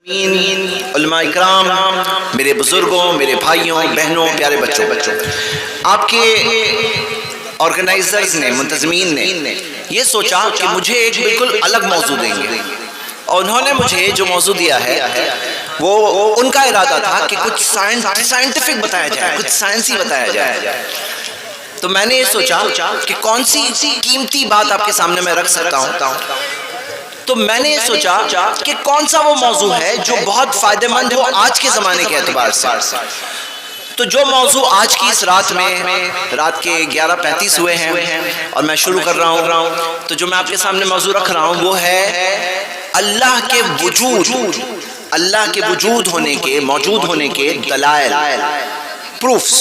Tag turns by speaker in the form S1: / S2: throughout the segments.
S1: علماء اکرام، میرے بزرگوں، میرے بھائیوں، بہنوں، پیارے بچوں، آپ کے آرگنائزرز نے، منتظمین نے یہ سوچا کہ مجھے ایک بالکل الگ موضوع دیں گے، اور انہوں نے مجھے جو موضوع دیا ہے وہ ان کا ارادہ تھا کہ کچھ سائنٹیفک بتایا جائے، کچھ سائنسی بتایا جائے۔ تو میں نے یہ سوچا کہ کون سی قیمتی بات آپ کے سامنے میں رکھ سکتا ہوں، تو میں نے یہ سوچا کہ کون سا وہ موضوع ہے جو بہت فائدہ مند ہو آج کے زمانے کے اعتبار سے۔ تو جو موضوع آج کی اس رات میں، رات کے 11:35 ہوئے ہیں اور میں شروع کر رہا ہوں، تو جو میں آپ کے سامنے موضوع رکھ رہا ہوں وہ ہے اللہ کے وجود، اللہ کے وجود ہونے کے، موجود ہونے کے دلائل، پروفز،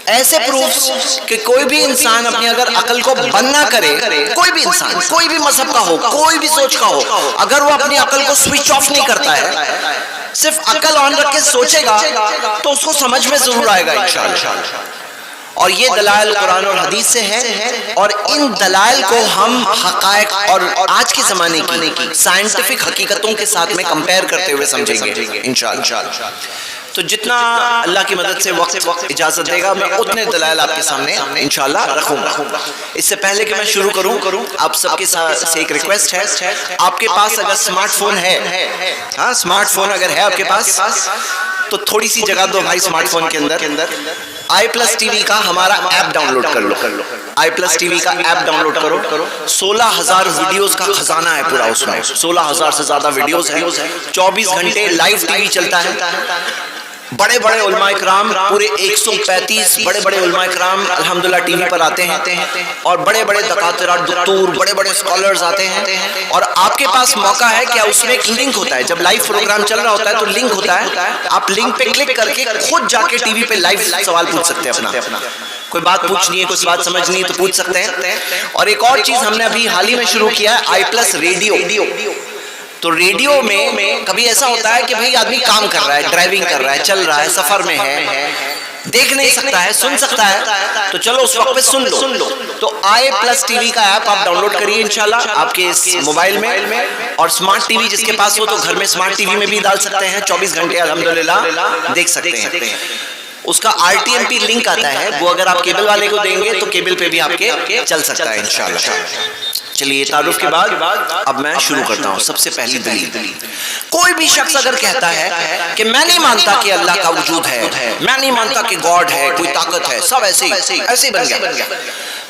S1: ایسے پروفز کہ کوئی بھی انسان اپنی اگر عقل کو بند نہ کرے، کوئی بھی انسان، کوئی بھی مذہب کا ہو، کوئی بھی سوچ کا ہو، اگر وہ اپنی عقل کو سوئچ آف نہیں کرتا ہے، صرف عقل آن رکھ کے سوچے گا تو اس کو سمجھ میں ضرور آئے گا انشاءاللہ۔ اور یہ دلائل قرآن اور حدیث سے ہے، اور ان دلائل کو ہم حقائق اور آج کے زمانے کی سائنٹیفک حقیقتوں کے ساتھ میں کمپیئر کرتے ہوئے سمجھیں گے انشاءاللہ۔ تو جتنا اللہ کی مدد سے وقت اجازت دے گا میں اتنے دلائل آپ کے سامنے انشاءاللہ رکھوں گا۔ اس سے پہلے کہ میں شروع کروں، آپ سب کے سے ایک ریکویسٹ ہے، آپ کے پاس اگر سمارٹ فون ہے، ہاں سمارٹ فون اگر ہے آپ کے پاس تو تھوڑی سی جگہ دو بھائی سمارٹ فون کے اندر۔ آئی پلس ٹی وی کا ہمارا ایپ ڈاؤن لوڈ کر لو، آئی پلس ٹی وی کا ایپ ڈاؤن لوڈ کرو۔ 16,000 ویڈیوز کا خزانہ ہے پورا اس میں، 16,000 سے زیادہ ویڈیوز ہیں، 24 گھنٹے لائیو ٹی وی چلتا ہے۔ بڑے بڑے علماء اکرام، پورے 135 بڑے بڑے علماء اکرام الحمدللہ ٹی وی پر آتے ہیں، اور بڑے بڑے دکاترہ، دکتور، بڑے بڑے اسکالرز آتے ہیں، اور آپ کے پاس موقع ہے کہ اس میں ایک لنک ہوتا ہے، جب لائیو پروگرام چل رہا ہوتا ہے تو لنک ہوتا ہے، آپ لنک پہ کلک کر کے خود جا کے ٹی وی پہ لائیو سوال پوچھ سکتے ہیں اپنا، کوئی بات پوچھنی ہے، کوئی بات سمجھنی ہے تو پوچھ سکتے ہیں۔ اور ایک اور چیز ہم نے ابھی حال ہی میں شروع کیا ہے، آئی پلس ریڈیو۔ تو ریڈیو میں کبھی ایسا ہوتا ہے کہ بھئی آدمی کام کر رہا ہے، ڈرائیونگ کر رہا ہے، چل رہا ہے، سفر میں ہے، دیکھ نہیں سکتا ہے، سن سکتا ہے، تو چلو اس وقت پہ سن لو۔ تو آئی پلس ٹی وی کا ایپ آپ ڈاؤن لوڈ کریے انشاءاللہ آپ کے اس موبائل میں، اور سمارٹ ٹی وی جس کے پاس ہو تو گھر میں سمارٹ ٹی وی میں بھی ڈال سکتے ہیں، 24 گھنٹے الحمدللہ دیکھ سکتے ہیں۔ اس کا RTMP لنک آتا ہے، وہ اگر آپ کیبل والے کو دیں گے تو کیبل پہ بھی آپ کے چل سکتا ہے انشاءاللہ۔ چلیے تعارف کے بعد اب میں شروع کرتا ہوں۔ سب سے پہلی دلیل، کوئی بھی شخص اگر کہتا ہے کہ میں نہیں مانتا کہ اللہ کا وجود ہے، میں نہیں مانتا کہ گاڈ ہے، کوئی طاقت ہے، سب ایسے ہی بن گیا،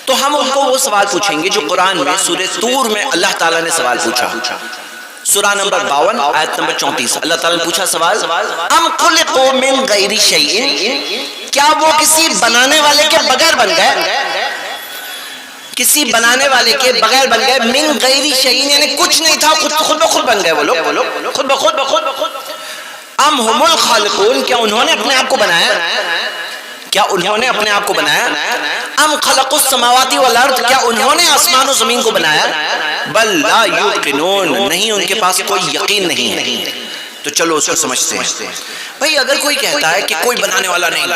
S1: تو ہم ان کو وہ سوال پوچھیں گے جو قرآن میں سورہ طور میں اللہ تعالیٰ نے سوال پوچھا، سورہ نمبر 52 آیت نمبر 34، اللہ تعالیٰ نے پوچھا سوال، ام خلقوا من غیر شیء، کیا وہ کسی بنانے والے کے بغیر بن گئے؟ کسی بنانے والے کے بغیر بن گئے، من غیر شیء یعنی کچھ نہیں تھا، خود بخود بن گئے وہ لوگ، خود بخود۔ ام هم الخالقون، کیا انہوں نے اپنے آپ کو بنایا؟ کیا انہوں نے اپنے آپ کو بنایا؟ ام خلقوا السماوات والارض، کیا انہوں نے آسمان و زمین کو بنایا؟ بل لا یوقنون، نہیں ان کے پاس کوئی یقین نہیں ہے۔ تو چلو اس کو سمجھتے ہیں۔ بھئی اگر کوئی کہتا ہے کہ کوئی بنانے والا نہیں،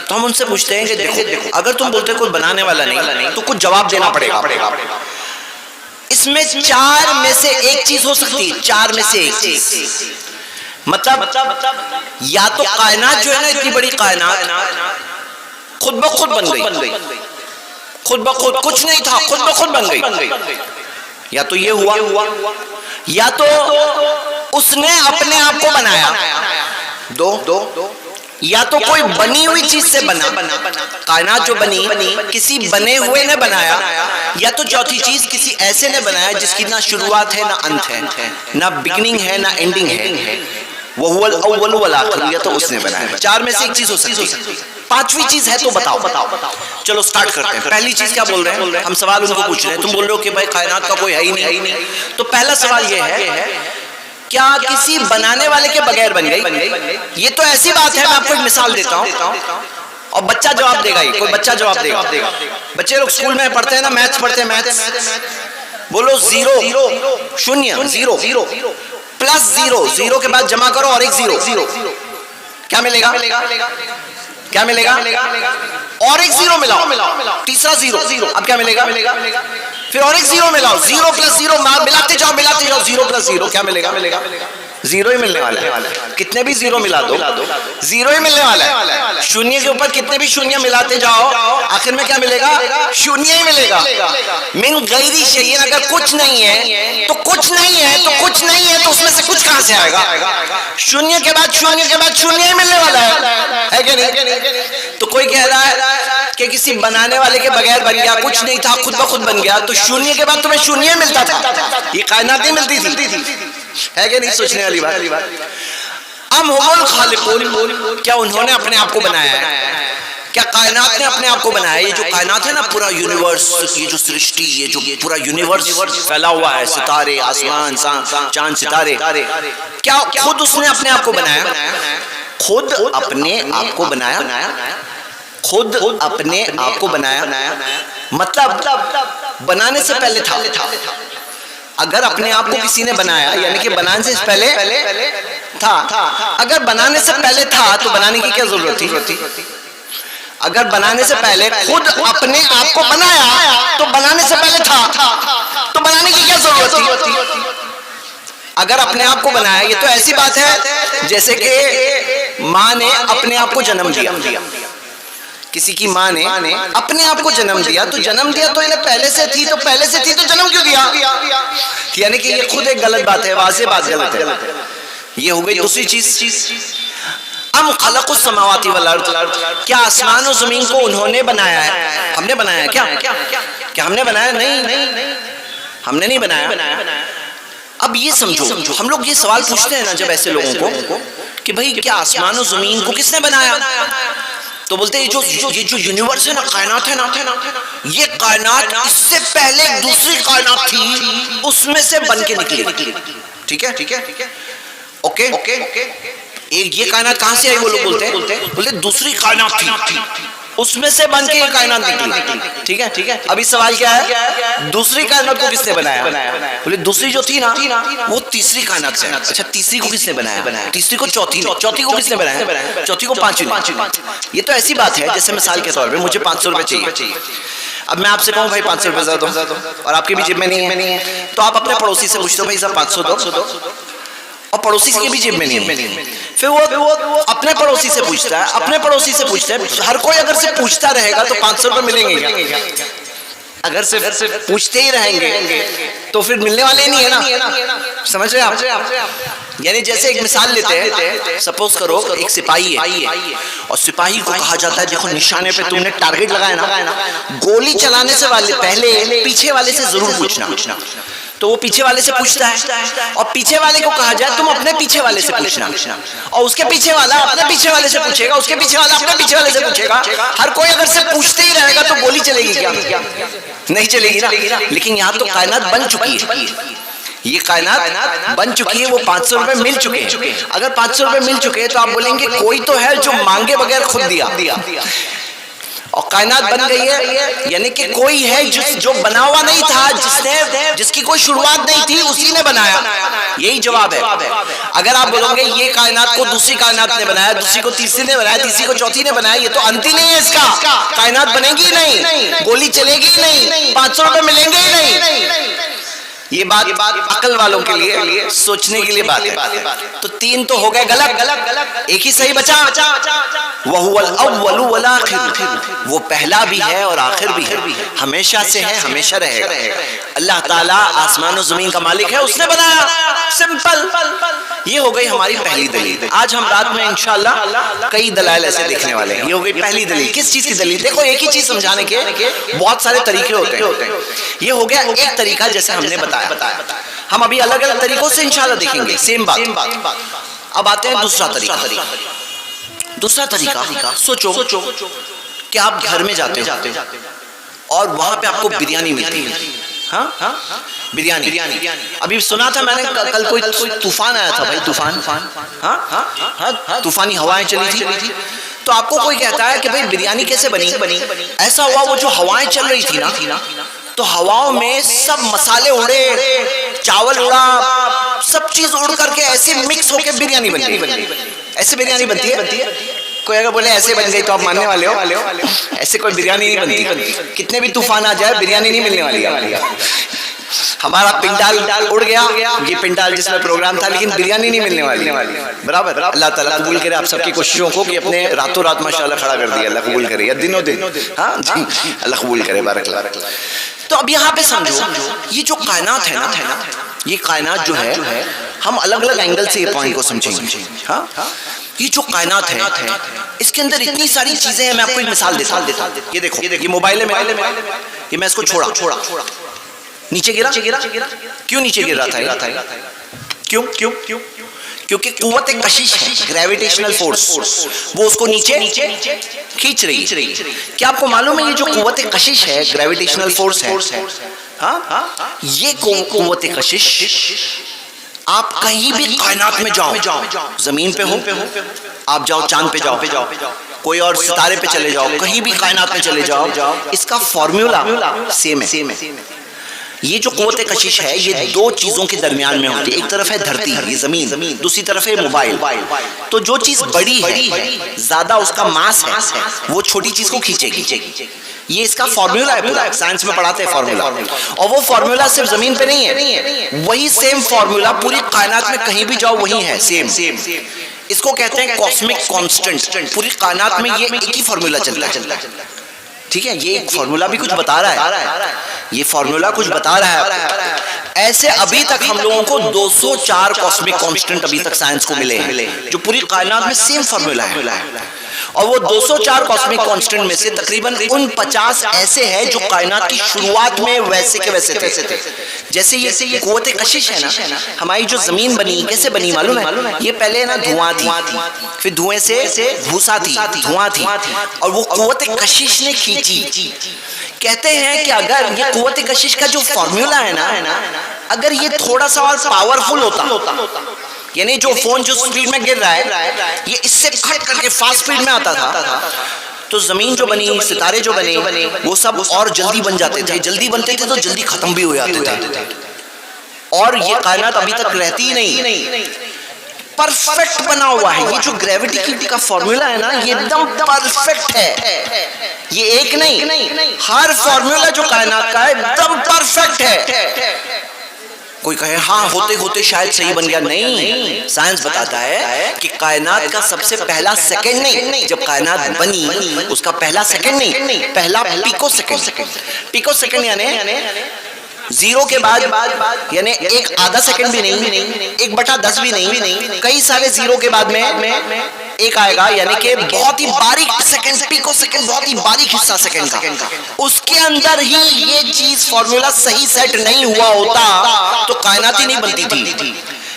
S1: تو ہم ان سے پوچھتے ہیں کہ دیکھو اگر تم بولتے کوئی بنانے والا نہیں تو کچھ جواب دینا پڑے گا۔ اس میں 4 میں سے ایک چیز ہو سکتی ہے، 4 میں سے ایک چیز، مطلب یا تو کائنات جو ہے نا، اتنی بڑی کائنات خود بخود بن گئی، خود بخود، کچھ نہیں تھا، خود بخود بن گئی، یا تو یہ ہوا، یا تو اس نے اپنے آپ کو بنایا، دو، یا تو کوئی بنی ہوئی چیز سے بنا، کائنات جو بنی کسی بنے ہوئے نے بنایا، یا تو چوتھی چیز کسی ایسے نے بنایا جس کی نہ شروعات ہے نہ انت ہے، نہ بگننگ ہے نہ اینڈنگ ہے، وَهُوَ الْأَوَّلُ وَالْآخِرُ، یا تو اس نے بنایا۔ 4 میں سے ایک چیز ہو سکتی ہے، 5ویں چیز ہے تو بتاؤ۔ چلو سٹارٹ کرتے ہیں۔ پہلی چیز کیا بول رہے ہیں ہم؟ سوال ان کو پوچھ رہے ہیں، تم بول رہے ہو کہ بھائی کائنات کا کوئی ہے ہی نہیں، تو پہلا سوال یہ ہے کیا کسی بنانے والے کے بغیر بن گئی؟ یہ تو ایسی بات ہے، میں آپ کو ایک مثال دیتا ہوں اور بچہ جواب دے گا، کوئی بچہ جواب دے گا۔ بچے لوگ اسکول میں پڑھتے ہیں نا، میتھس پڑھتے ہیں، میتھس بولو 0 شونیہ 0 پلس 0 کے بعد جمع کرو اور ایک 0، کیا ملے گا؟ کیا ملے گا؟ اور ایک 0 ملاؤ، تیسرا 0، اب کیا ملے گا؟ پھر اور ایک 0 ملاؤ، 0 + 0 ملاتے جاؤ 0 + 0، کیا ملے گا؟ زیرو ہی ملنے والا ہے. کتنے بھی زیرو ملا دو زیرو ہی ملنے والا ہے. شونیہ کے اوپر کتنے بھی شونیہ ملاتے جاؤ آخر میں کیا ملے گا؟ شونیہ ہی ملے گا. من غیر شیء، اگر کچھ نہیں ہے تو کچھ نہیں ہے تو کچھ نہیں ہے تو اس میں سے کچھ کہاں سے آئے گا؟ شونیہ کے بعد شونیہ کے بعد شونیہ ہی ملنے والا ہے کہ نہیں؟ تو کوئی کہہ رہا ہے کہ کسی بنانے والے کے بغیر بن گیا، کچھ نہیں تھا خود بخود بن گیا، تو شونیہ کے بعد تمہیں شونیہ ملتا تھا، یہ کائنات نہیں ملتی تھی، ہے کہ نہیں؟ سوچنے والی بات. ام هم الخالقون، کیا انہوں نے اپنے آپ کو بنایا ہے؟ کیا کائنات نے اپنے آپ کو بنایا ہے؟ یہ جو کائنات ہے نا، پورا یونیورس، یہ جو سرشٹی، یہ جو پورا یونیورس پھیلا ہوا ہے، ستارے، آسمان، چاند، ستارے، کیا خود اس نے اپنے آپ کو بنایا؟ خود اپنے آپ کو بنایا، خود اپنے آپ کو بنایا. مطلب بنانے سے پہلے تھا. اگر اپنے آپ کو کسی نے بنایا یعنی کہ بنانے سے پہلے تھا. اگر بنانے سے پہلے تھا تو بنانے کی کیا ضرورت تھی؟ اگر بنانے سے پہلے خود اپنے آپ کو بنایا تو بنانے سے پہلے تھا تو بنانے کی کیا ضرورت تھی؟ اگر اپنے آپ کو بنایا، یہ تو ایسی بات ہے جیسے کہ ماں نے اپنے آپ کو جنم دیا. کسی کی ماں نے اپنے آپ کو جنم دیا تو جنم دیا تو انہیں پہلے سے تھی، تو پہلے سے تھی تو جنم کیوں دیا؟ یعنی کہ یہ خود ایک غلط بات ہے، واضح بات غلط ہے. یہ ہو گئی دوسری چیز. ام خلق السماوات والارض، کیا آسمان و زمین کو انہوں نے بنایا ہے؟ ہم نے بنایا ہے کیا ہم نے بنایا؟ نہیں، ہم نے نہیں بنایا. اب یہ سمجھو، ہم لوگ یہ سوال پوچھتے ہیں نا جب ایسے لوگوں کو کہ بھئی کیا آسمان و زمین کو کس نے بنایا؟ تو بولتے ہیں یہ جو یونیورس ہے نا، کائنات ہے نا، یہ کائنات اس سے پہلے ایک دوسری کائنات تھی، اس میں سے بن کے نکلی. ٹھیک ہے، اوکے. ایک یہ کائنات کہاں سے آئی؟ وہ لوگ بولتے دوسری کائنات تھی، اس میں سے بن کے یہ کائنات نکلی. ٹھیک ہے. ابھی سوال کیا ہے؟ دوسری کائنات کو کس نے بنایا؟ بولے دوسری جو تھی نا وہ تیسری کائنات سے. اچھا، تیسری کو کس نے بنایا؟ تیسری کو چوتھی کو کس نے بنایا؟ چوتھی کو پانچویں. یہ تو ایسی بات ہے جیسے مثال کے طور پہ مجھے 500 روپے چاہیے. اب میں آپ سے کہوں بھائی 500 روپے دو اور آپ کی بھی جیب میں نہیں ہے، تو آپ اپنے پڑوسی سے پوچھتے ہو بھائی صاحب 500 دو، اور پڑوسی کی بھی جیب میں نہیں ہے. پھر وہ اپنے پڑوسی سے پوچھتا ہے. ہر کوئی اگر سے پوچھتا رہے گا تو 500 روپے ملیں گے کیا؟ اگر صرف پوچھتے ہی رہیں گے تو پھر ملنے والے ہی نہیں ہے نا. سمجھ رہے آپ؟ یعنی جیسے ایک مثال لیتے ہیں، سپوز کرو ایک سپاہی ہے اور سپاہی کو کہا جاتا ہے دیکھو نشانے پہ تم نے ٹارگٹ لگایا نا، گولی چلانے سے پہلے پیچھے والے سے ضرور پوچھنا. تو وہ پیچھے والے سے پوچھتا ہے اور پیچھے والے کو کہا جائے تم اپنے پیچھے والے سے پوچھنا، اور اس کے پیچھے والا اپنے پیچھے والے سے پوچھے گا، اس کے پیچھے والا اپنے پیچھے والے سے پوچھے گا. ہر کوئی اگر سے پوچھتے ہی رہے گا تو گولی چلے گی کیا؟ نہیں چلے گی نا. لیکن یہاں تو کائنات بن چکی ہے، یہ کائنات بن چکی ہے، وہ 500 روپے مل چکے ہیں. اگر 500 روپے مل چکے ہیں تو آپ بولیں گے کوئی تو ہے جو مانگے بغیر خود دیا، اور کائنات بن گئی ہے. یعنی کہ کوئی ہے جو بنا ہوا نہیں تھا، جس کی کوئی شروعات نہیں تھی، اسی نے بنایا. یہی جواب ہے. اگر آپ بولو گے یہ کائنات کو دوسری کائنات نے بنایا، دوسری کو تیسری نے بنایا، تیسری کو چوتھی نے بنایا، یہ تو انت ہی نہیں ہے اس کا. کائنات بنے گی نہیں، گولی چلے گی نہیں، 500 روپے ملیں گے ہی نہیں. یہ بات عقل والوں کے لیے سوچنے کے لیے بات ہے. تو 3 تو ہو گئے غلط، ایک ہی صحیح بچا. وَهُوَ الْأَوَّلُ وَالْآخِرُ، وہ پہلا بھی ہے اور آخر بھی ہے، ہمیشہ سے ہے، ہمیشہ رہے گا. اللہ تعالیٰ آسمان و زمین کا مالک ہے، اس نے بنایا. سمپل. یہ ہو گئی ہماری پہلی دلیل. آج ہم رات میں انشاءاللہ کئی دلائل ایسے دیکھنے والے ہیں. یہ ہو گئی پہلی دلیل. کس چیز کی دلیل؟ دیکھو ایک ہی چیز سمجھانے کے بہت سارے طریقے ہوتے ہیں. یہ ہو گیا ایک طریقہ جیسے ہم نے بتایا. ہم ابھی الگ الگ طریقوں سے انشاءاللہ دیکھیں گے سیم بات. اب آتے ہیں دوسرا طریقہ. دوسرا طریقہ سوچو کہ آپ گھر میں جاتے ہو اور وہاں پہ آپ کو بریانی ملتی ہے. ہاں بریانی. ابھی سنا تھا میں نے کل کوئی طوفان آیا تھا بھائی، طوفانی ہوائیں چلی تھی. تو آپ کو کوئی کہتا ہے کہ بھائی بریانی کیسے بنی؟ ایسا ہوا وہ جو ہوائیں چل رہی تھی نا، تو ہواؤں میں سب مسالے اڑے، چاول اڑا، سب چیز اڑ کر کے ایسے مکس ہو کے بریانی بن گئی. ایسے بریانی بنتی ہے؟ کوئی اگر بولے ایسے بن گئی تو آپ ماننے والے ہو؟ ایسے کوئی بریانی نہیں بنتی. کتنے بھی طوفان آ جائے بریانی نہیں ملنے والی. ہمارا پنڈال اڑ گیا، یہ پنڈال جس میں پروگرام تھا، لیکن بریانی نہیں ملنے والی. برابر. اللہ تعالیٰ قبول کرے آپ سب کی کوششوں کو کہ اپنے راتوں رات ماشاءاللہ کھڑا کر دیا. اللہ قبول کرے، یا دنوں دن. ہاں جی، اللہ قبول کرے. بارک اللہ. تو اب یہاں پہ سمجھو، یہ جو کائنات ہے نا، یہ کائنات جو ہے، ہم الگ الگ اینگل سے یہ پوائنٹ کو سمجھیں گے. ہاں، یہ جو کائنات ہے اس کے اندر اتنی ساری چیزیں ہیں. میں آپ کو ایک مثال دیتا ہوں. یہ دیکھو، یہ موبائل ہے میرا، یہ میں اس کو چھوڑا، نیچے گرا. کیوں نیچے گر رہا تھا؟ کیوں؟ کیونکہ قوت کشش ہے، گریویٹیشنل فورس، وہ اس کو نیچے کھینچ رہی. کیا آپ کو معلوم ہے یہ جو قوت کشش ہے، گریویٹیشنل فورس ہے، ہاں، یہ قوت کشش آپ کہیں بھی کائنات میں جاؤ، زمین پہ ہو، آپ جاؤ چاند پہ جاؤ، کوئی اور ستارے پہ چلے جاؤ، کہیں بھی کائنات میں چلے جاؤ، اس کا فارمولا سیم ہے. یہ جو قوت کشش ہے یہ دو چیزوں کے درمیان میں ہوتی ہے. ایک طرف ہے دھرتی، یہ زمین، دوسری طرف ہے موبائل. تو جو چیز بڑی ہے، زیادہ اس کا ماس ہے، وہ چھوٹی چیز کو کھینچے گی. یہ اس کا فارمولا ہے، پورا سائنس میں پڑھاتے ہیں فارمولا. اور وہ فارمولا صرف زمین پہ نہیں ہے، وہی سیم فارمولا پوری کائنات میں کہیں بھی جاؤ وہی ہے، سیم. اس کو کہتے ہیں کاسمک کانسٹنٹ. پوری کائنات میں یہ ایک ہی فارمولا چلتا ہے. ٹھیک ہے، یہ ایک فارمولا بھی کچھ بتا رہا ہے، یہ فارمولا کچھ بتا رہا ہے. ایسے ابھی تک ہم لوگوں کو 204 کاسمک کانسٹنٹ ابھی تک سائنس کو ملے ہیں جو پوری کائنات میں سیم فارمولا ہے. اور وہ 204 کاسمک کانسٹنٹ میں سے تقریباً 49 ایسے ہیں جو کائنات کی شروعات میں ویسے کے ویسے تھے. جیسے یہ قوت کشش ہے نا، ہماری جو زمین بنی کیسے بنی معلوم ہے؟ یہ پہلے نا دھواں تھی، پھر دھوئیں سے بھوسا تھی، دھواں تھی، اور وہ قوت کشش نے کھینچی. کہتے ہیں کہ اگر یہ قوت کشش کا جو فارمولا ہے نا، اگر یہ تھوڑا سا اور پاورفل ہوتا، یعنی جو فون جو سپیڈ میں گر رہا ہے یہ اس سے کھٹ کر کے فاسٹ سپیڈ میں آتا تھا، تو زمین جو بنی، ستارے جو بنے، وہ سب اور جلدی بن جاتے تھے. جلدی بنتے تھے تو جلدی ختم بھی ہو جاتے تھے. اور یہ کائنات ابھی تک رہتی ہی نہیں، پرفیکٹ بنا ہوا ہے. یہ جو گریویٹی کا فارمولا ہے نا، یہ ایک دم پرفیکٹ ہے. یہ ایک نہیں، ہر فارمولا جو کائنات کا ہے ایک دم پرفیکٹ ہے. کوئی کہے ہاں ہوتے ہوتے شاید صحیح بن گیا، نہیں. سائنس بتاتا ہے کہ کائنات کا سب سے پہلا سیکنڈ نہیں، جب کائنات بنی اس کا پہلا سیکنڈ نہیں، پہلا پیکو سیکنڈ. پیکو سیکنڈ یعنی زیرو کے بعد، یعنی ایک آدھا سیکنڈ بھی نہیں، 1/10 بھی نہیں، کئی سارے زیرو کے بعد میں ایک آئے گا، یعنی کہ بہت ہی باریک سیکنڈ، پیکو سیکنڈ بہت ہی باریک حصہ سیکنڈ کا. اس کے اندر ہی یہ چیز فارمولا صحیح سیٹ نہیں ہوا ہوتا تو کائنات ہی نہیں بنتی تھی.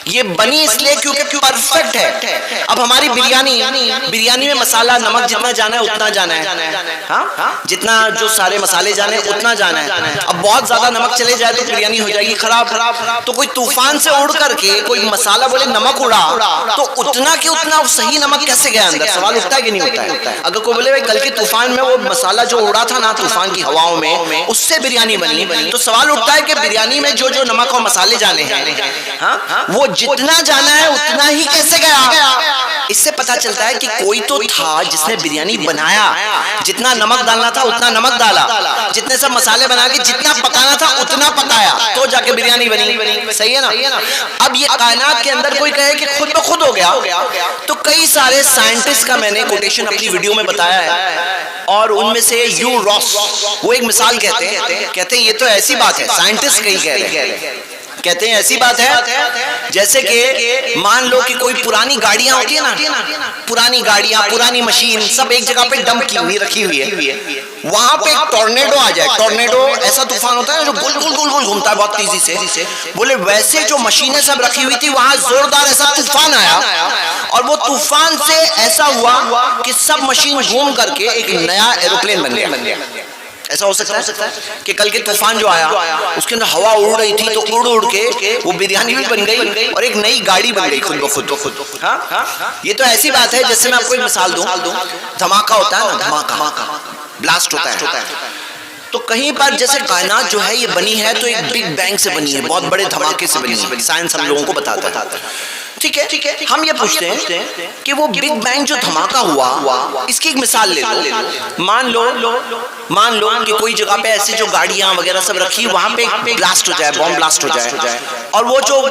S1: یہ بنی اس لیے کیونکہ پرفیکٹ ہے. اب ہماری بریانی میں مسالہ، نمک جتنا جانا ہے اتنا جانا ہے، ہاں، جتنا جو سارے مسالے جانے اتنا جانا ہے. اب بہت زیادہ نمک چلے جائے تو بریانی ہو جائے گی خراب. تو کوئی طوفان سے اڑ کر کے کوئی مسالہ بولے نمک اڑا، تو اتنا کہ اتنا صحیح نمک کیسے گیا اندر؟ سوال اٹھتا ہے کہ نہیں ہوتا ہے؟ اگر کوئی بولے کل کے طوفان میں وہ مسالہ جو اڑا تھا نا طوفان کی ہواؤں میں، اس سے بریانی بنی، تو سوال اٹھتا ہے کہ بریانی میں جو نمک اور مسالے جانے ہیں، ہاں، وہ جتنا جانا ہے اتنا ہی کیسے گیا؟ اس سے پتا چلتا ہے کہ کوئی تو تھا جس نے بریانی بنایا، جتنا نمک ڈالنا تھا اتنا نمک ڈالا، جتنے سب مسالے بنا کے جتنا پکانا تھا اتنا پکایا، تو جا کے بریانی بنی. صحیح ہے نا؟ اب یہ کائنات کے اندر کوئی کہے کہ خود بخود ہو گیا، تو کئی سارے سائنٹسٹ کا میں نے کوٹیشن اپنی ویڈیو میں بتایا ہے، اور ان میں سے یو راس وہ ایک مثال کہتے ہیں یہ تو ایسی بات ہے، سائنٹسٹ کہیں کہہ رہے ہیں، کہتے ہیں ایسی بات ہے جیسے کہ مان لو کہ کوئی پرانی گاڑیاں ہوتی ہیں نا، پرانی گاڑیاں، پرانی مشین سب ایک جگہ پہ ڈمپ کی ہوئی رکھی ہوئی ہے، وہاں پہ ایک ٹورنیڈو آ جائے. ٹورنیڈو ایسا طوفان ہوتا ہے جو گول گول گول گول گھومتا ہے بہت تیزی سے. بولے ویسے جو مشینیں سب رکھی ہوئی تھی وہاں زوردار ایسا طوفان آیا، اور وہ طوفان سے ایسا ہوا کہ سب مشین گھوم کر کے ایک نیا ایروپلین بن گیا. ایسا ہو سکتا ہے کہ کل کے طوفان جو آیا اس کے اندر ہوا اڑ رہی تھی تو اڑ کے وہ بریانی بھی بن گئی اور ایک نئی گاڑی بن گئی خود بخود. ہاں، یہ تو ایسی بات ہے جیسے میں آپ کو ایک مثال دوں، دھماکہ ہوتا ہے نا، دھماکہ بلاسٹ ہوتا ہے، تو کہیں پر جیسے کائنات جو ہے یہ بنی ہے تو ایک بگ بینگ سے بنی ہے، بہت بڑے دھماکے سے بنی ہے. سائنس ہم لوگوں کو بتاتا ہے. ٹھیک ہے، ہم یہ پوچھتے ہیں کہ وہ بگ بینگ جو دھماکہ ہوا اس کی ایک مثال لے لو. مان لو کہ کوئی جگہ پہ ایسے جو گاڑیاں وغیرہ سب رکھی وہاں پہ بلاسٹ ہو جائے، بم بلاسٹ ہو جائے، اور وہ جو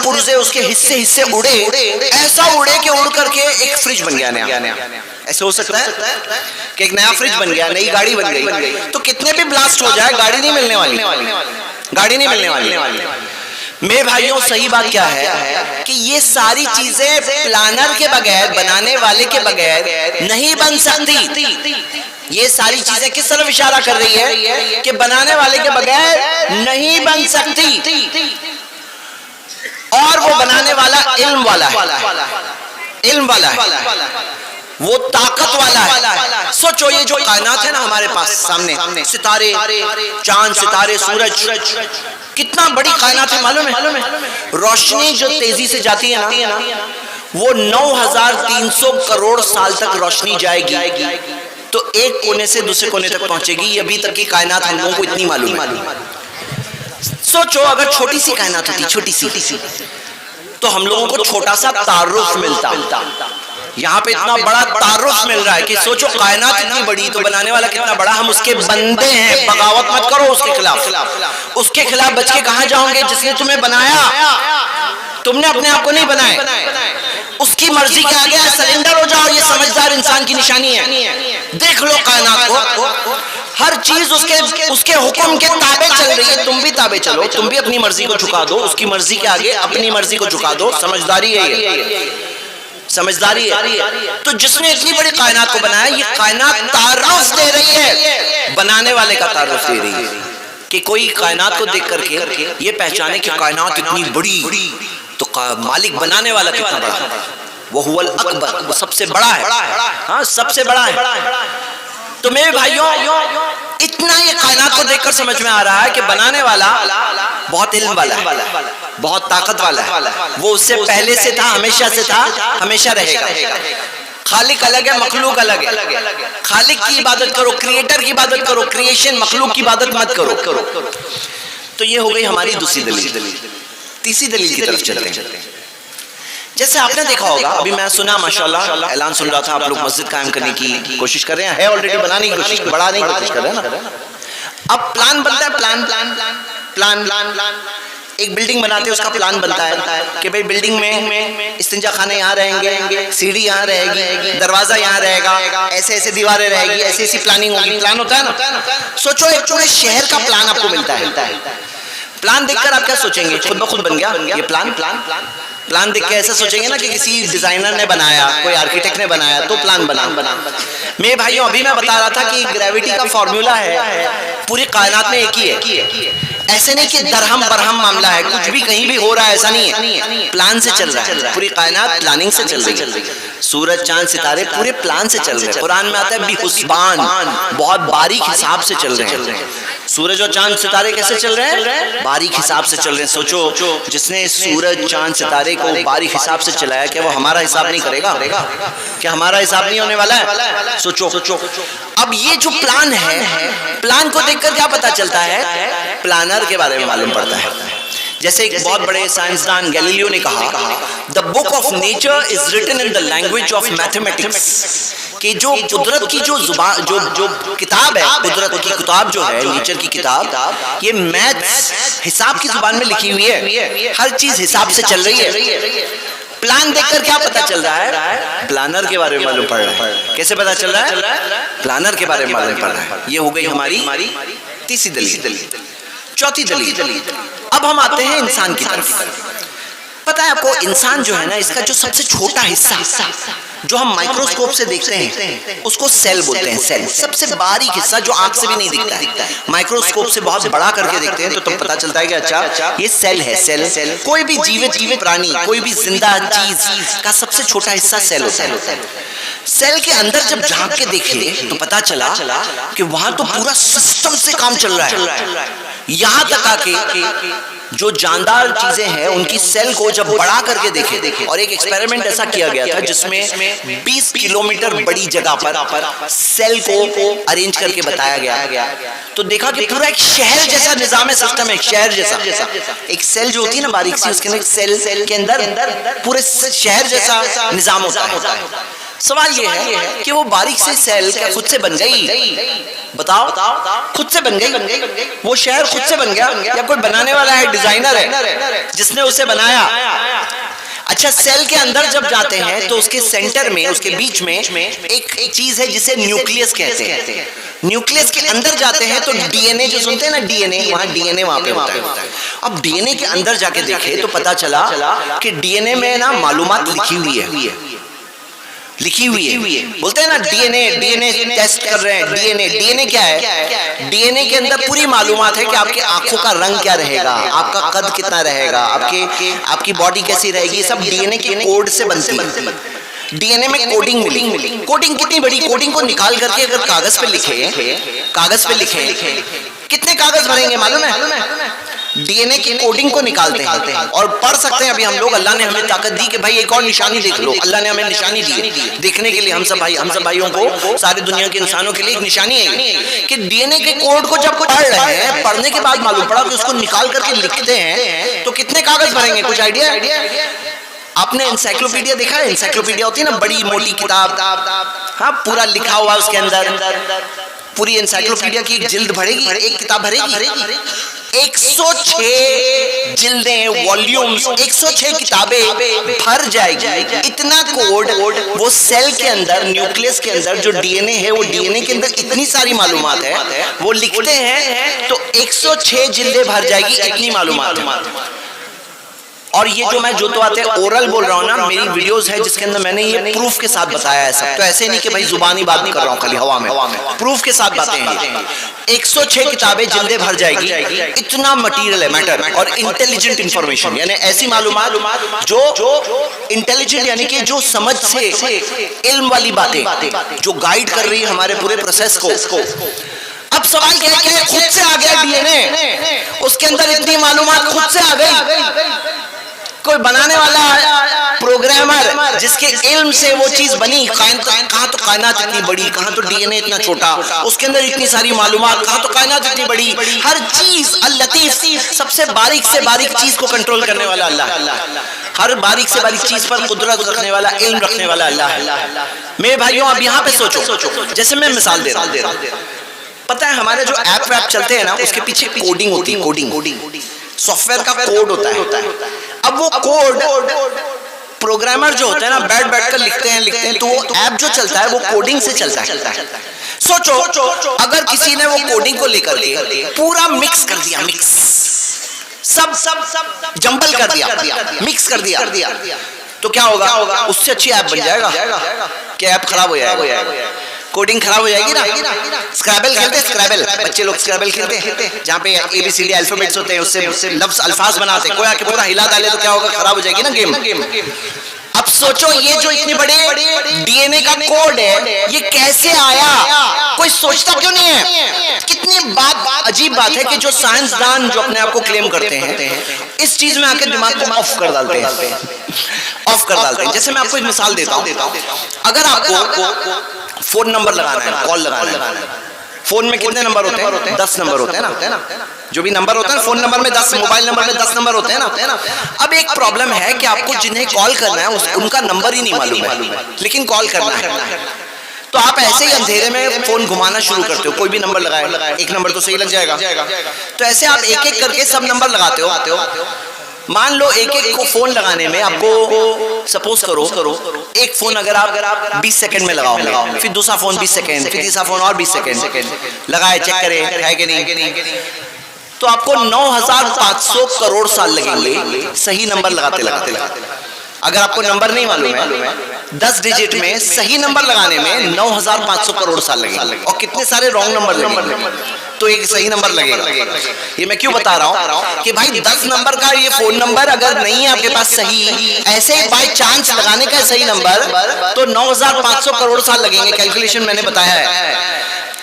S1: پرزے اس کے حصے اڑے، ایسا اڑے کہ اڑ کر کے ایک فریج بن گیا نیا. ایسے ہو سکتا ہے کہ ایک نیا فریج بن گیا، نئی گاڑی بن گئی. تو کتنے بھی بلاسٹ ہو جائے گاڑی نہیں ملنے والی. میرے بھائیوں صحیح بات کیا ہے کہ یہ ساری چیزیں پلانر کے بغیر، بنانے والے کے بغیر نہیں بن سکتی. یہ ساری چیزیں کس طرف اشارہ کر رہی ہے کہ بنانے والے کے بغیر نہیں بن سکتی. اور وہ بنانے والا علم والا ہے، وہ طاقت والا ہے. سوچو یہ جو کائنات ہے نا ہمارے پاس سامنے، ستارے، چاند، ستارے، سورج، کتنا بڑی کائنات ہے معلوم ہے؟ روشنی جو تیزی سے جاتی ہے نا وہ 9300 کروڑ سال تک روشنی جائے گی تو ایک کونے سے دوسرے کونے تک پہنچے گی. یہ ابھی تک کی کائنات ہم لوگوں کو اتنی معلوم ہے. سوچو اگر چھوٹی سی کائنات ہوتی، چھوٹی سی، تو ہم لوگوں کو چھوٹا سا تعارف ملتا. یہاں پہ اتنا بڑا تعارف مل رہا ہے کہ سوچو کائنات اتنی بڑی تو بنانے والا کتنا بڑا، ہم اس کے بندے ہیں. بغاوت مت کرو اس کے خلاف بچ کے کہاں جاؤں گے؟ جس نے تمہیں بنایا، تم نے اپنے آپ کو نہیں بنائے. اس کی مرضی کے آگے سرنڈر ہو جاؤ. یہ سمجھدار انسان کی نشانی ہے. دیکھ لو کائنات کو، ہر چیز اس کے حکم کے تابع چل رہی ہے. تم بھی تابع چلو، تم بھی اپنی مرضی کو جھکا دو. اس کی مرضی کے آگے اپنی مرضی کو جھکا دو. سمجھداری ہے یہ، سمجھداری ہے. تو جس نے اتنی بڑی کائنات کو بنایا، یہ کائنات تعارف دے رہی ہے، بنانے والے کا تعارف دے رہی ہے کہ کوئی کائنات کو دیکھ کر کے یہ پہچانے کہ کائنات اتنی بڑی تو مالک بنانے والا کتنا بڑا. وہ هو الاکبر، وہ سب سے بڑا ہے. ہاں سب سے بڑا ہے. تو میرے بھائیوں اتنا یہ کائنات کو دیکھ کر سمجھ میں آ رہا ہے کہ بنانے والا بہت علم والا ہے، بہت طاقت والا ہے. وہ اس سے پہلے سے تھا، ہمیشہ سے تھا، ہمیشہ رہے گا. خالق الگ ہے، مخلوق الگ ہے. خالق کی عبادت کرو، کریٹر کی عبادت کرو، کریشن مخلوق کی عبادت مت کرو. تو یہ ہو گئی ہماری دوسری دلیل. تیسری دلیل کی طرف چلتے ہیں. جیسے آپ نے دیکھا ہوگا، ابھی میں سنا ماشاءاللہ اعلان سن رہا تھا، آپ لوگ مسجد قائم کرنے کی کوشش کر رہے ہیں، ہے آلریڈی بنانے کی کوشش، بڑھانے کی کوشش کر رہے ہیں نا. اب پلان بنتا ہے، پلان ایک بلڈنگ بناتے ہیں، اس کا پلان بنتا ہے کہ بھئی بلڈنگ میں استنجا خانے یہاں رہیں گے، سیڑھی یہاں رہے گی، دروازہ یہاں رہے گا، ایسے دیواریں رہے گی، ایسی پلاننگ ہوگی. پلان ہوتا ہے نا. سوچو ایک پورے شہر کا پلان آپ کو ملتا ہے. پلان دیکھ کر آپ کیا سوچیں گے؟ خود بخود بن گیا یہ پلان دیکھ کے ایسا سوچیں گے نا کہ کسی ڈیزائنر نے بنایا، کوئی آرکیٹیکٹ نے بنایا تو پلان بنا. میرے بھائیوں ابھی میں بتا رہا تھا کہ گریوٹی کا فارمولا ہے پوری کائنات میں ایک ہی ہے. ایسے نہیں کہ درہم برہم معاملہ ہے، کچھ بھی کہیں بھی ہو رہا ہے، ایسا نہیں ہے. پلان سے چل رہا ہے، پوری کائنات پلاننگ سے چل رہی ہے. سورج چاند ستارے پورے پلان سے چل رہے ہیں. قرآن میں آتا ہے بحسبان، بہت باریک حساب سے چل رہے ہیں. سورج اور چاند ستارے کیسے چل رہے ہیں؟ باریک حساب سے چل رہے ہیں. سوچو جس نے سورج چاند ستارے کو باریک حساب سے چلایا، کہ وہ ہمارا حساب نہیں کرے گا؟ کہ ہمارا حساب نہیں ہونے والا ہے؟ سوچو. اب یہ جو پلان ہے، پلان کو دیکھ کر کیا پتا چلتا ہے؟ پلانر کے بارے میں معلوم پڑتا ہے. جیسے ایک بہت بڑے سائنسدان گیلیلیو نے کہا، the book of nature is written in the language of mathematics. کہ جو قدرت کی جو زبان، جو کتاب ہے، قدرت کی کتاب جو ہے، نیچر کی کتاب، یہ میتھس، حساب کی زبان میں لکھی ہوئی ہے. ہر چیز حساب سے چل رہی ہے. پلان دیکھ کر کیا پتا چل رہا ہے؟ پلانر کے بارے میں معلوم پڑ رہا ہے. کیسے پتا چل رہا ہے؟ پلانر کے بارے میں معلوم پڑ رہا ہے. یہ ہو گئی ہماری تیسری دلیل. چوتھی دلیل. اب ہم آتے ہیں انسان کی طرف. پتہ ہے آپ کو انسان جو ہے نا، اس کا جو سب سے چھوٹا حصہ جو ہم مائکروسکوپ سے دیکھتے ہیں اس کو سیل بولتے ہیں. سیل سب سے باریک حصہ جو آنکھ سے بھی نہیں دکھتا ہے، مائکروسکوپ سے بہت بڑا کر کے دیکھتے ہیں تو تم پتہ چلتا ہے کہ اچھا یہ سیل ہے. سیل کوئی بھی جیوت پرانی، کوئی بھی زندہ چیز کا سب سے چھوٹا حصہ سیل ہوتا ہے. سیل کے اندر جب جھانک کے دیکھے تو پتا چلا کہ وہاں تو پورا سسٹم سے کام چل رہا ہے. یہاں تک آ کے جو جاندار چیزیں ہیں ان کی سیل کو جب بڑا کر کے دیکھے، اور ایک ایکسپیریمنٹ ایسا کیا گیا تھا جس میں 20 کلومیٹر بڑی جگہ پر سیل کو ارینج کر کے بتایا گیا، تو دیکھا کہ پورا ایک شہر جیسا نظام سسٹم ہے، ایک شہر جیسا، ایک سیل جو ہوتی ہے نا باریک سی، اس کے اندر سیل کے اندر پورے شہر جیسا نظام ہوتا ہے۔ سوال یہ ہے کہ وہ باریک سی سیل کیا خود سے بن گئی؟ بتاؤ، خود سے بن گئی؟ وہ شہر خود سے بن گیا یا کوئی بنانے والا ہے، ڈیزائنر ہے جس نے اسے بنایا؟ اچھا، سیل کے اندر جب جاتے ہیں تو اس کے سینٹر میں، اس کے بیچ میں ایک چیز ہے جسے نیوکلیس کہتے ہیں۔ نیوکلیس کے اندر جاتے ہیں تو ڈی این اے جو سنتے ہیں نا، ڈی این اے، وہاں ڈی این اے وہاں پہ ہوتا ہے۔ اب ڈی این اے کے اندر جا کے دیکھے تو پتا چلا کہ ڈی این اے میں نا معلومات لکھی ہوئی ہے، بولتے ہیں نا ڈی این اے ٹیسٹ کر رہے ہیں۔ ڈی این اے کیا ہے؟ ڈی این اے کے اندر پوری معلومات ہے کہ آپ کی آنکھوں کا رنگ کیا رہے گا، آپ کا قد کتنا رہے گا، آپ کی باڈی کیسی رہے گی، سب ڈی این اے کے کوڈ سے بنتی ہے۔ ڈی این اے میں کوڈنگ ملی، کوڈنگ کتنی بڑی، کوڈنگ کو نکال کر کے اگر کاغذ پہ لکھیں، کتنے کاغذ بھریں گے معلوم ہے؟ ڈی این اے کی کوڈنگ کو نکالتے ہیں اور پڑھ سکتے ہیں۔ ابھی ہم لوگ، اللہ نے ہمیں طاقت دی کہ بھائی ایک اور نشانی دیکھ لو، اللہ نے ہمیں نشانی دی دیکھنے کے لیے، ہم سب بھائیوں کو، ساری دنیا کے انسانوں کے لیے ایک نشانی ہے کہ ڈی این اے کے کوڈ کو جب پڑھ رہے ہیں، پڑھنے کے بعد معلوم پڑا کہ اس کو نکال کر کے لکھتے ہیں تو کتنے کاغذ بھریں گے؟ کچھ آئیڈیا؟ آپ نے انسائکلوپیڈیا دیکھا ہے؟ انسائکلوپیڈیا ہوتی ہے نا بڑی موٹی کتاب، ہاں پورا لکھا ہوا اس کے اندر، پوری انسائکلوپیڈیا کی ایک جلد بھرے گی، ایک کتاب بھرے گی، 106 جلدیں، والیومز، 106 کتابیں بھر جائے گی۔ اتنا کوڈ وہ سیل کے اندر، نیوکلیس کے اندر جو ڈی این اے ہے، وہ ڈی این اے کے اندر اتنی ساری معلومات ہے، وہ لکھتے ہیں تو 106 جلدیں بھر جائے گی، اتنی معلومات ہے۔ اور یہ جو میں جو تو آتے اورل بول رہا ہوں نا، میری ویڈیوز ہے جس کے اندر میں نے یہ پروف کے ساتھ بتایا ہے سب، تو ایسے نہیں کہ بھائی زبانی بات نہیں کر رہا ہوں خالی ہوا میں، پروف کے ساتھ باتیں ہیں۔ 106 کتابیں، جلدیں بھر جائے گی، اتنا مٹیریل ہے، میٹر اور انٹیلیجنٹ انفارمیشن، یعنی ایسی معلومات جو انٹیلیجنٹ، یعنی کہ جو سمجھ سے علم والی باتیں جو گائیڈ کر رہی ہے ہمارے پورے پروسیس کو۔ اب سوال کیا ہے کہ خود سے آ گیا ڈی این اے، اس کے اندر اتنی معلومات خود سے آ گئی، کوئی بنانے والا پروگرامر جس کے علم سے وہ چیز بنی، کہاں تو کائنات اتنی بڑی، کہاں تو ڈی این اے اتنا چھوٹا، اس کے اندر اتنی ساری معلومات، کہاں تو کائنات اتنی بڑی، ہر چیز اللطیف، سب سے باریک سے باریک چیز کو کنٹرول کرنے والا اللہ ہے، ہر باریک سے باریک چیز پر قدرت رکھنے والا، علم رکھنے والا اللہ ہے۔ میرے بھائیوں اب یہاں پہ سوچو، جیسے میں مثال دے رہا ہوں، پتہ ہے ہمارے جو ایپ ویپ چلتے ہیں نا، اس کے پیچھے کوڈنگ ہوتی ہے، کوڈنگ سافٹ ویئر کا کوڈ ہوتا ہے۔ اب وہ کوڈ پروگرامر جو ہوتے ہیں نا، بیٹھ کر لکھتے ہیں تو وہ ایپ جو چلتا ہے وہ کوڈنگ سے چلتا ہے۔ سوچو اگر کسی نے وہ کوڈنگ کو لے کر کے پورا مکس کر دیا، سب جمبل کر دیا، مکس کر دیا، تو کیا ہوگا؟ اس سے اچھی ایپ بن جائے گا کہ ایپ خراب ہو جائے گا، کوڈنگ خراب ہو جائے گی نا۔ اسکریبل کھیلتے ہیں، اسکریبل بچے لوگ اسکریبل کھیلتے ہیں، جہاں پہ اے بی سی ڈی الفابیٹس ہوتے ہیں، اس سے لفظ الفاظ بناتے ہیں، کوئی آ کے پورا ہلا ڈالے تو کیا ہوگا؟ خراب ہو جائے گی نا گیم۔ اب سوچو یہ جو اتنی بڑے ڈی این اے کا کوڈ ہے، یہ کیسے آیا؟ کوئی سوچتا کیوں نہیں ہے؟ کتنی عجیب بات ہے کہ جو سائنسدان جو اپنے آپ کو کلیم کرتے ہیں، اس چیز میں آ کے دماغ کو آف کر ڈالتے ہیں۔ جیسے میں آپ کو ایک مثال دیتا ہوں، اگر آپ کو فون نمبر لگانا ہے، کال لگانا ہے، فون میں کتنے نمبر ہوتے ہیں؟ 10 نمبر ہوتے ہیں نا، جو بھی نمبر ہوتا ہے فون نمبر میں 10، موبائل نمبر میں 10 نمبر ہوتے ہیں نا۔ اب ایک پرابلم ہے کہ آپ کو جنہیں کال کرنا ہے ان کا نمبر ہی نہیں معلوم ہے، لیکن کال کرنا ہے، تو آپ ایسے ہی اندھیرے میں فون گھمانا شروع کرتے ہو، کوئی بھی نمبر لگائے، ایک نمبر تو صحیح لگ جائے گا، تو ایسے آپ ایک ایک کر کے سب نمبر لگاتے ہو۔ مان لو ایک کو فون لگانے میں آپ کو، سپوز کرو ایک فون اگر آپ 20 سیکنڈ میں لگاؤ گے، پھر دوسرا فون 20 سیکنڈ، پھر تیسرا فون اور 20 سیکنڈ لگائے، چیک کرے ہے کہ نہیں، تو آپ کو 9500 کروڑ سال لگیں گے صحیح نمبر لگاتے۔ اگر آپ کو نمبر نہیں معلوم ہے، 10 ڈیجٹ میں صحیح نمبر لگانے میں 9500 کروڑ سال لگیں گے، اور کتنے سارے رانگ نمبر لگیں گے تو ایک صحیح نمبر لگے گا۔ یہ میں کیوں بتا رہا ہوں کہ بھائی 10 نمبر کا یہ فون نمبر اگر نہیں ہے آپ کے پاس صحیح، ایسے ہی بائی چانس لگانے کا صحیح نمبر، تو 9500 کروڑ سال لگیں گے، کیلکولیشن میں نے بتایا ہے۔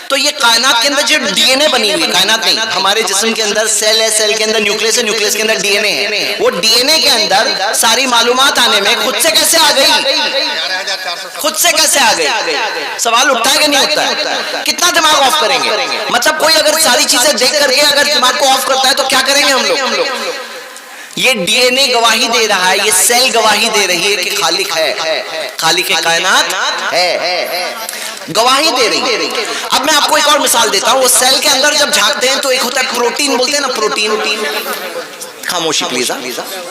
S1: تو یہ کائنات کے اندر جو ڈی این اے بنی ہوئی، کائنات نہیں، ہمارے جسم کے اندر سیل ہے، سیل کے اندر نیوکلیس ہے، نیوکلیس کے اندر ڈی این اے ہے، وہ ڈی این اے کے اندر ساری معلومات آنے میں خود سے کیسے آ گئی؟ خود سے کیسے آ گئی؟ سوال اٹھتا ہے کہ نہیں اٹھتا ہے؟ کتنا دماغ آف کریں گے؟ مطلب کوئی اگر ساری چیزیں دیکھ کر کے اگر دماغ کو آف کرتا ہے تو کیا کریں گے ہم لوگ؟ یہ ڈی این اے گواہی دے رہا ہے، یہ سیل گواہی دے رہی ہے کہ خالق ہے، خالق کائنات ہے، گواہی دے رہی ہے۔ اب میں آپ کو ایک اور مثال دیتا ہوں، وہ سیل کے اندر جب جھانکتے ہیں تو ایک ہوتا ہے پروٹین، بولتے ہیں نا پروٹین، خاموشی پلیز،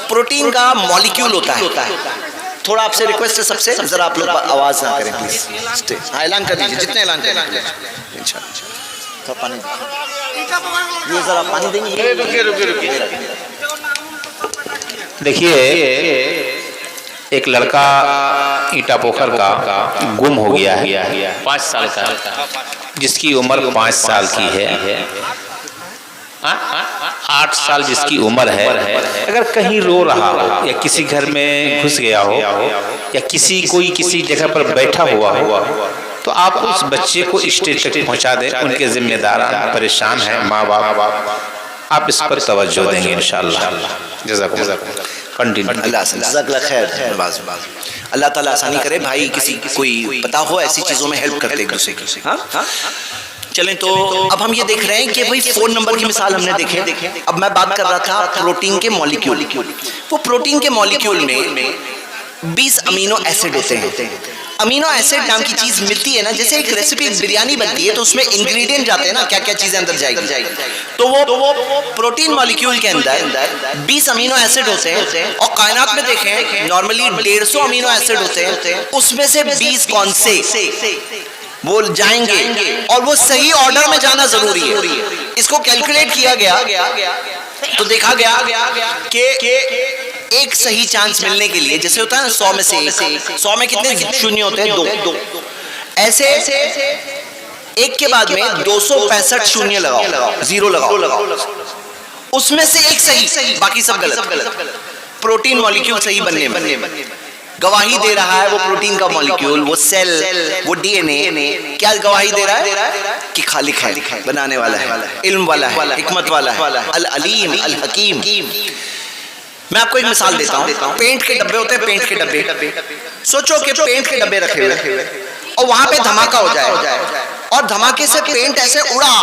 S1: پروٹین کا مولیکیول ہوتا ہے۔ تھوڑا آپ سے ریکویسٹ ہے سب سے، ذرا آپ لوگ آواز نہ کریں پلیز، اعلان کر دیجیے، جتنے اعلان کریں انشاءاللہ۔ پانی یہ ذرا پانی دیں گے؟
S2: دیکھیے، ایک لڑکا اینٹا پوکھر کا گم ہو گیا ہے، 5 سال کا، جس کی عمر 5 سال کی ہے، 8 سال جس کی عمر ہے۔ اگر کہیں رو رہا ہو یا کسی گھر میں گھس گیا ہو یا کوئی کسی جگہ پر بیٹھا ہوا ہو تو آپ اس بچے کو اسٹیج تک پہنچا دیں، ان کے ذمہ داران پریشان ہیں ماں باپ، آپ اس پر توجہ دیں گے انشاءاللہ۔ جزاک
S1: اللہ خیر، اللہ تعالیٰ آسانی کرے۔ بھائی کسی کوئی پتا ہو ایسی چیزوں میں ہیلپ کرتے ایک دوسرے کی۔ چلیں تو اب ہم یہ دیکھ رہے ہیں کہ بھائی فون نمبر کی مثال ہم نے دیکھے۔ اب میں بات کر رہا تھا پروٹین کے مولیکیول، وہ پروٹین کے مولیکیول میں 20 امینو ایسڈ ہوتے ہیں۔ امینو ایسڈ نام کی چیز ملتی ہے نا، جیسے ایک ریسیپی بریانی بنتی ہے تو اس میں انگریڈینٹ جاتے ہیں نا، کیا کیا چیزیں اندر جائے گی، تو وہ پروٹین مولیکیول کے اندر 20 امینو ایسڈ ہوتے ہیں، اور کائنات میں دیکھیں نارملی 150 امینو ایسڈ ہوتے ہیں، اس میں سے 20 کون سے وہ جائیں گے، اور وہ صحیح آرڈر میں جانا ضروری ہے۔ اس کو کیلکولیٹ کیا گیا تو دیکھا گیا کہ ایک صحیح چانس ملنے کے لیے، جیسے ہوتا ہے نا 100 میں سے 100 میں کتنے شونیہ ہوتے ہیں؟ 2، ایسے ایک کے بعد میں 265 شونیہ لگاؤ، زیرو لگاؤ، اس میں سے ایک صحیح، باقی سب غلط۔ پروٹین مولیکیول صحیح بننے میں گواہی دے رہا ہے، وہ پروٹین کا مولیکیول، وہ سیل، وہ ڈی این اے کیا گواہی دے رہا ہے؟ کہ خالق ہے، بنانے والا ہے، علم والا ہے، حکمت والا ہے، العلیم الحکیم۔ میں آپ کو ایک مثال دیتا ہوں، پینٹ کے ڈبے ہوتے ہیں، پینٹ کے ڈبے، سوچو کہ پینٹ کے ڈبے رکھے ہوئے اور وہاں پہ دھماکہ ہو جائے اور دھماکے سے پینٹ ایسے اڑا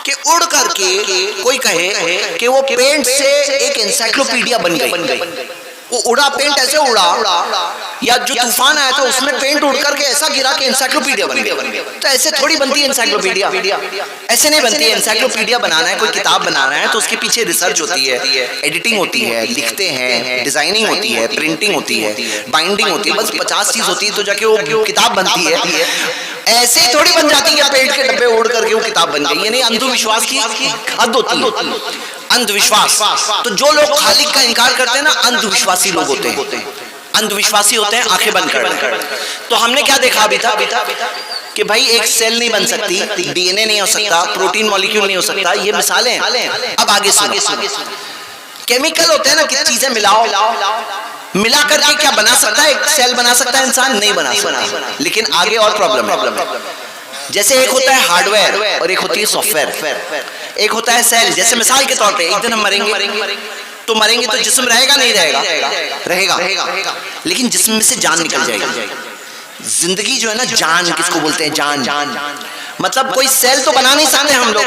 S1: کہ اڑ کر کے کوئی کہے کہ وہ پینٹ سے ایک انسائکلوپیڈیا بن گئی، وہ اڑا پینٹ ایسے اڑا، یا جو طوفان آیا تھا اس میں پینٹ اڑ کر کے ایسا گرا کہ انسائکلوپیڈیا بن گیا۔ تو ایسے تھوڑی بنتی ہے انسائکلوپیڈیا، ایسے نہیں بنتی ہے۔ انسائکلوپیڈیا بنانا ہے، کوئی کتاب بنانا ہے تو اس کے پیچھے ریسرچ ہوتی ہے، ایڈیٹنگ ہوتی ہے، لکھتے ہیں، ڈیزائننگ ہوتی ہے، پرنٹنگ ہوتی ہے، بائنڈنگ ہوتی ہے، بس 50 چیز ہوتی ہے تو جا کے وہ کتاب بنتی ہے۔ ایسے ہی تھوڑی بن جاتی ہے پینٹ کے ڈبے اڑ کر کے وہ کتاب بن گئی، یعنی اندھو وشواس کی حد ہوتی ہے، اندھ وشواس۔ تو جو لوگ خالق کا انکار کرتے ہیں نا، اندھ وشواسی لوگ ہوتے ہیں، اندھ وشواسی ہوتے ہیں آنکھیں بند کر۔ تو ہم نے کیا دیکھا ابھی تھا کہ بھائی ایک سیل نہیں بن سکتی، ڈی این اے نہیں ہو سکتا، پروٹین مولیکیول نہیں ہو سکتا، یہ مثالیں۔ اب آگے سنو، کیمیکل ہوتے ہیں نا کہ چیزیں ملا کر کے کیا بنا سکتا ہے؟ ایک سیل بنا سکتا ہے انسان؟ نہیں بنا سکتا۔ لیکن آگے اور پرابلم ہے، جیسے ایک ہوتا ہے ہارڈ ویئر اور ایک ہوتی ہے سافٹ ویئر، ایک ہوتا ہے سیل۔ جیسے مثال کے طور پہ ایک دن ہم مریں گے تو جسم رہے گا نہیں رہے گا، لیکن جسم میں سے جان نکل جائے گی۔ زندگی جو ہے نا، جان کس کو بولتے ہیں؟ جان، مطلب کوئی سیل تو بنا نہیں سکتے ہم لوگ،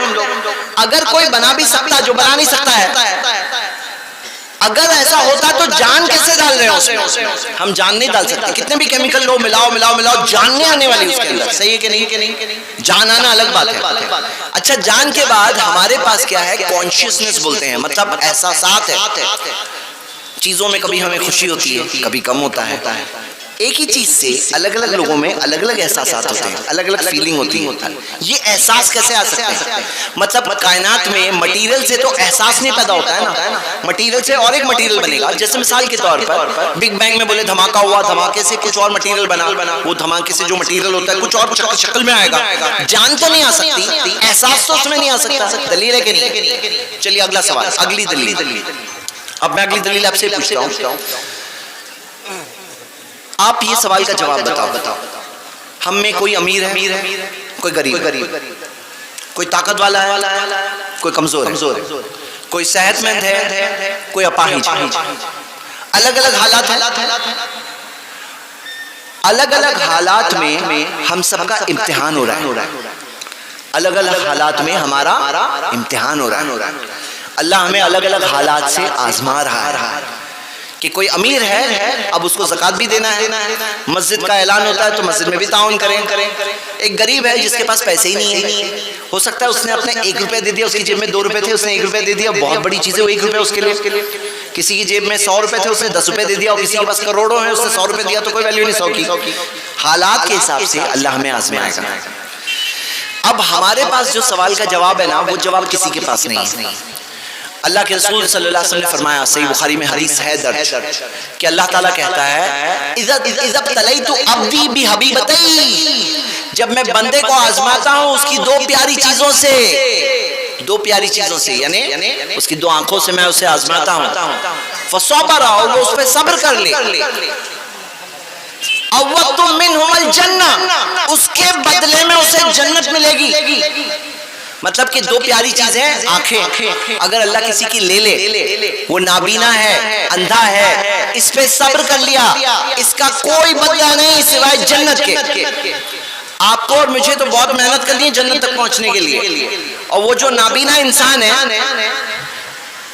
S1: اگر کوئی بنا بھی سکتا، جو بنا نہیں سکتا ہے، اگر ایسا ہوتا تو جان کیسے ڈال رہے ہیں؟ ہم جان نہیں ڈال سکتے، کتنے بھی کیمیکل لو، ملاؤ، جان نہیں آنے والی اس کے اندر، صحیح ہے کہ نہیں؟ جان آنا الگ بات ہے۔ اچھا، جان کے بعد ہمارے پاس کیا ہے؟ کانشیسنس بولتے ہیں، مطلب احساسات ہے۔ چیزوں میں کبھی ہمیں خوشی ہوتی ہے، کبھی کم ہوتا ہے۔ ایک ہی چیز سے الگ الگ لوگوں میں الگ الگ احساسات ہوتے ہیں، الگ الگ فیلنگ ہوتی ہے۔ یہ احساس کیسے آ سکتے ہیں؟ مطلب کائنات میں مٹیریل سے تو احساس نہیں پیدا ہوتا ہے نا، مٹیریل سے اور ایک مٹیریل بنے گا۔ جیسے مثال کے طور پر بگ بینگ میں بولے دھماکہ ہوا، دھماکے سے کچھ اور مٹیریل بنا، وہ دھماکے سے جو مٹیریل ہوتا ہے کچھ اور شکل میں آئے گا۔ جان تو نہیں آ سکتی، احساس تو اس میں نہیں آ سکتا۔ دلیل ہے کہ نہیں؟ چلیے اگلا سوال، اگلی دلیل۔ اب میں اگلی دلیل آپ سے پوچھتا ہوں، آپ یہ سوال کا جواب بتاؤ، ہم میں کوئی امیر ہے، کوئی غریب، کوئی طاقت والا ہے، کوئی کمزور ہے، کوئی صحت مند ہے، کوئی اپاہج ہے۔ الگ الگ حالات ہیں، الگ الگ حالات میں ہم سب کا امتحان ہو رہا ہے، الگ الگ حالات میں ہمارا امتحان ہو رہا ہے۔ اللہ ہمیں الگ الگ حالات سے آزما رہا ہے کہ کوئی امیر ہے، اب اس کو زکوٰۃ بھی دینا ہے، مسجد کا اعلان ہوتا ہے تو مسجد میں بھی تعاون کریں۔ ایک غریب ہے جس کے پاس پیسے ہی نہیں ہے، ہو سکتا ہے اس نے اپنے 1 روپے دے دیا، اس کی جیب میں 2 روپے تھے، اس نے 1 روپے دے دیا، بہت بڑی چیز ہے وہ 1 روپے اس کے لیے۔ کسی کی جیب میں 100 روپے تھے، اس نے 10 روپے دے دیا، اور کسی کے پاس کروڑوں ہیں، اس نے 100 روپے دیا تو کوئی ویلیو نہیں 100 کی۔ حالات کے حساب سے اللہ ہمیں آزمائے گا۔ اب ہمارے پاس جو سوال کا جواب ہے نا، وہ جواب کسی کے پاس نہیں ہے۔ اللہ کے رسول صلی اللہ علیہ وسلم نے فرمایا، صحیح بخاری میں حدیث ہے درج، کہ اللہ تعالیٰ کہتا ہے اذا ابتلیت عبدی بحبیبتی، جب میں بندے کو آزماتا ہوں اس کی 2 پیاری چیزوں سے، 2 پیاری چیزوں سے، یعنی اس کی 2 آنکھوں سے میں اسے آزماتا ہوں، فصبر، اور وہ اس پہ صبر کر لے، عوضت منہم الجنہ، اس کے بدلے میں اسے جنت ملے گی۔ مطلب کہ 2 پیاری چیزیں، آنکھیں، اگر اللہ کسی کی لے لے، وہ نابینا ہے، اندھا ہے، اس پہ صبر کر لیا، اس کا کوئی بدلہ نہیں سوائے جنت کے۔ آپ کو اور مجھے تو بہت محنت کرنی ہے جنت تک پہنچنے کے لیے، اور وہ جو نابینا انسان ہے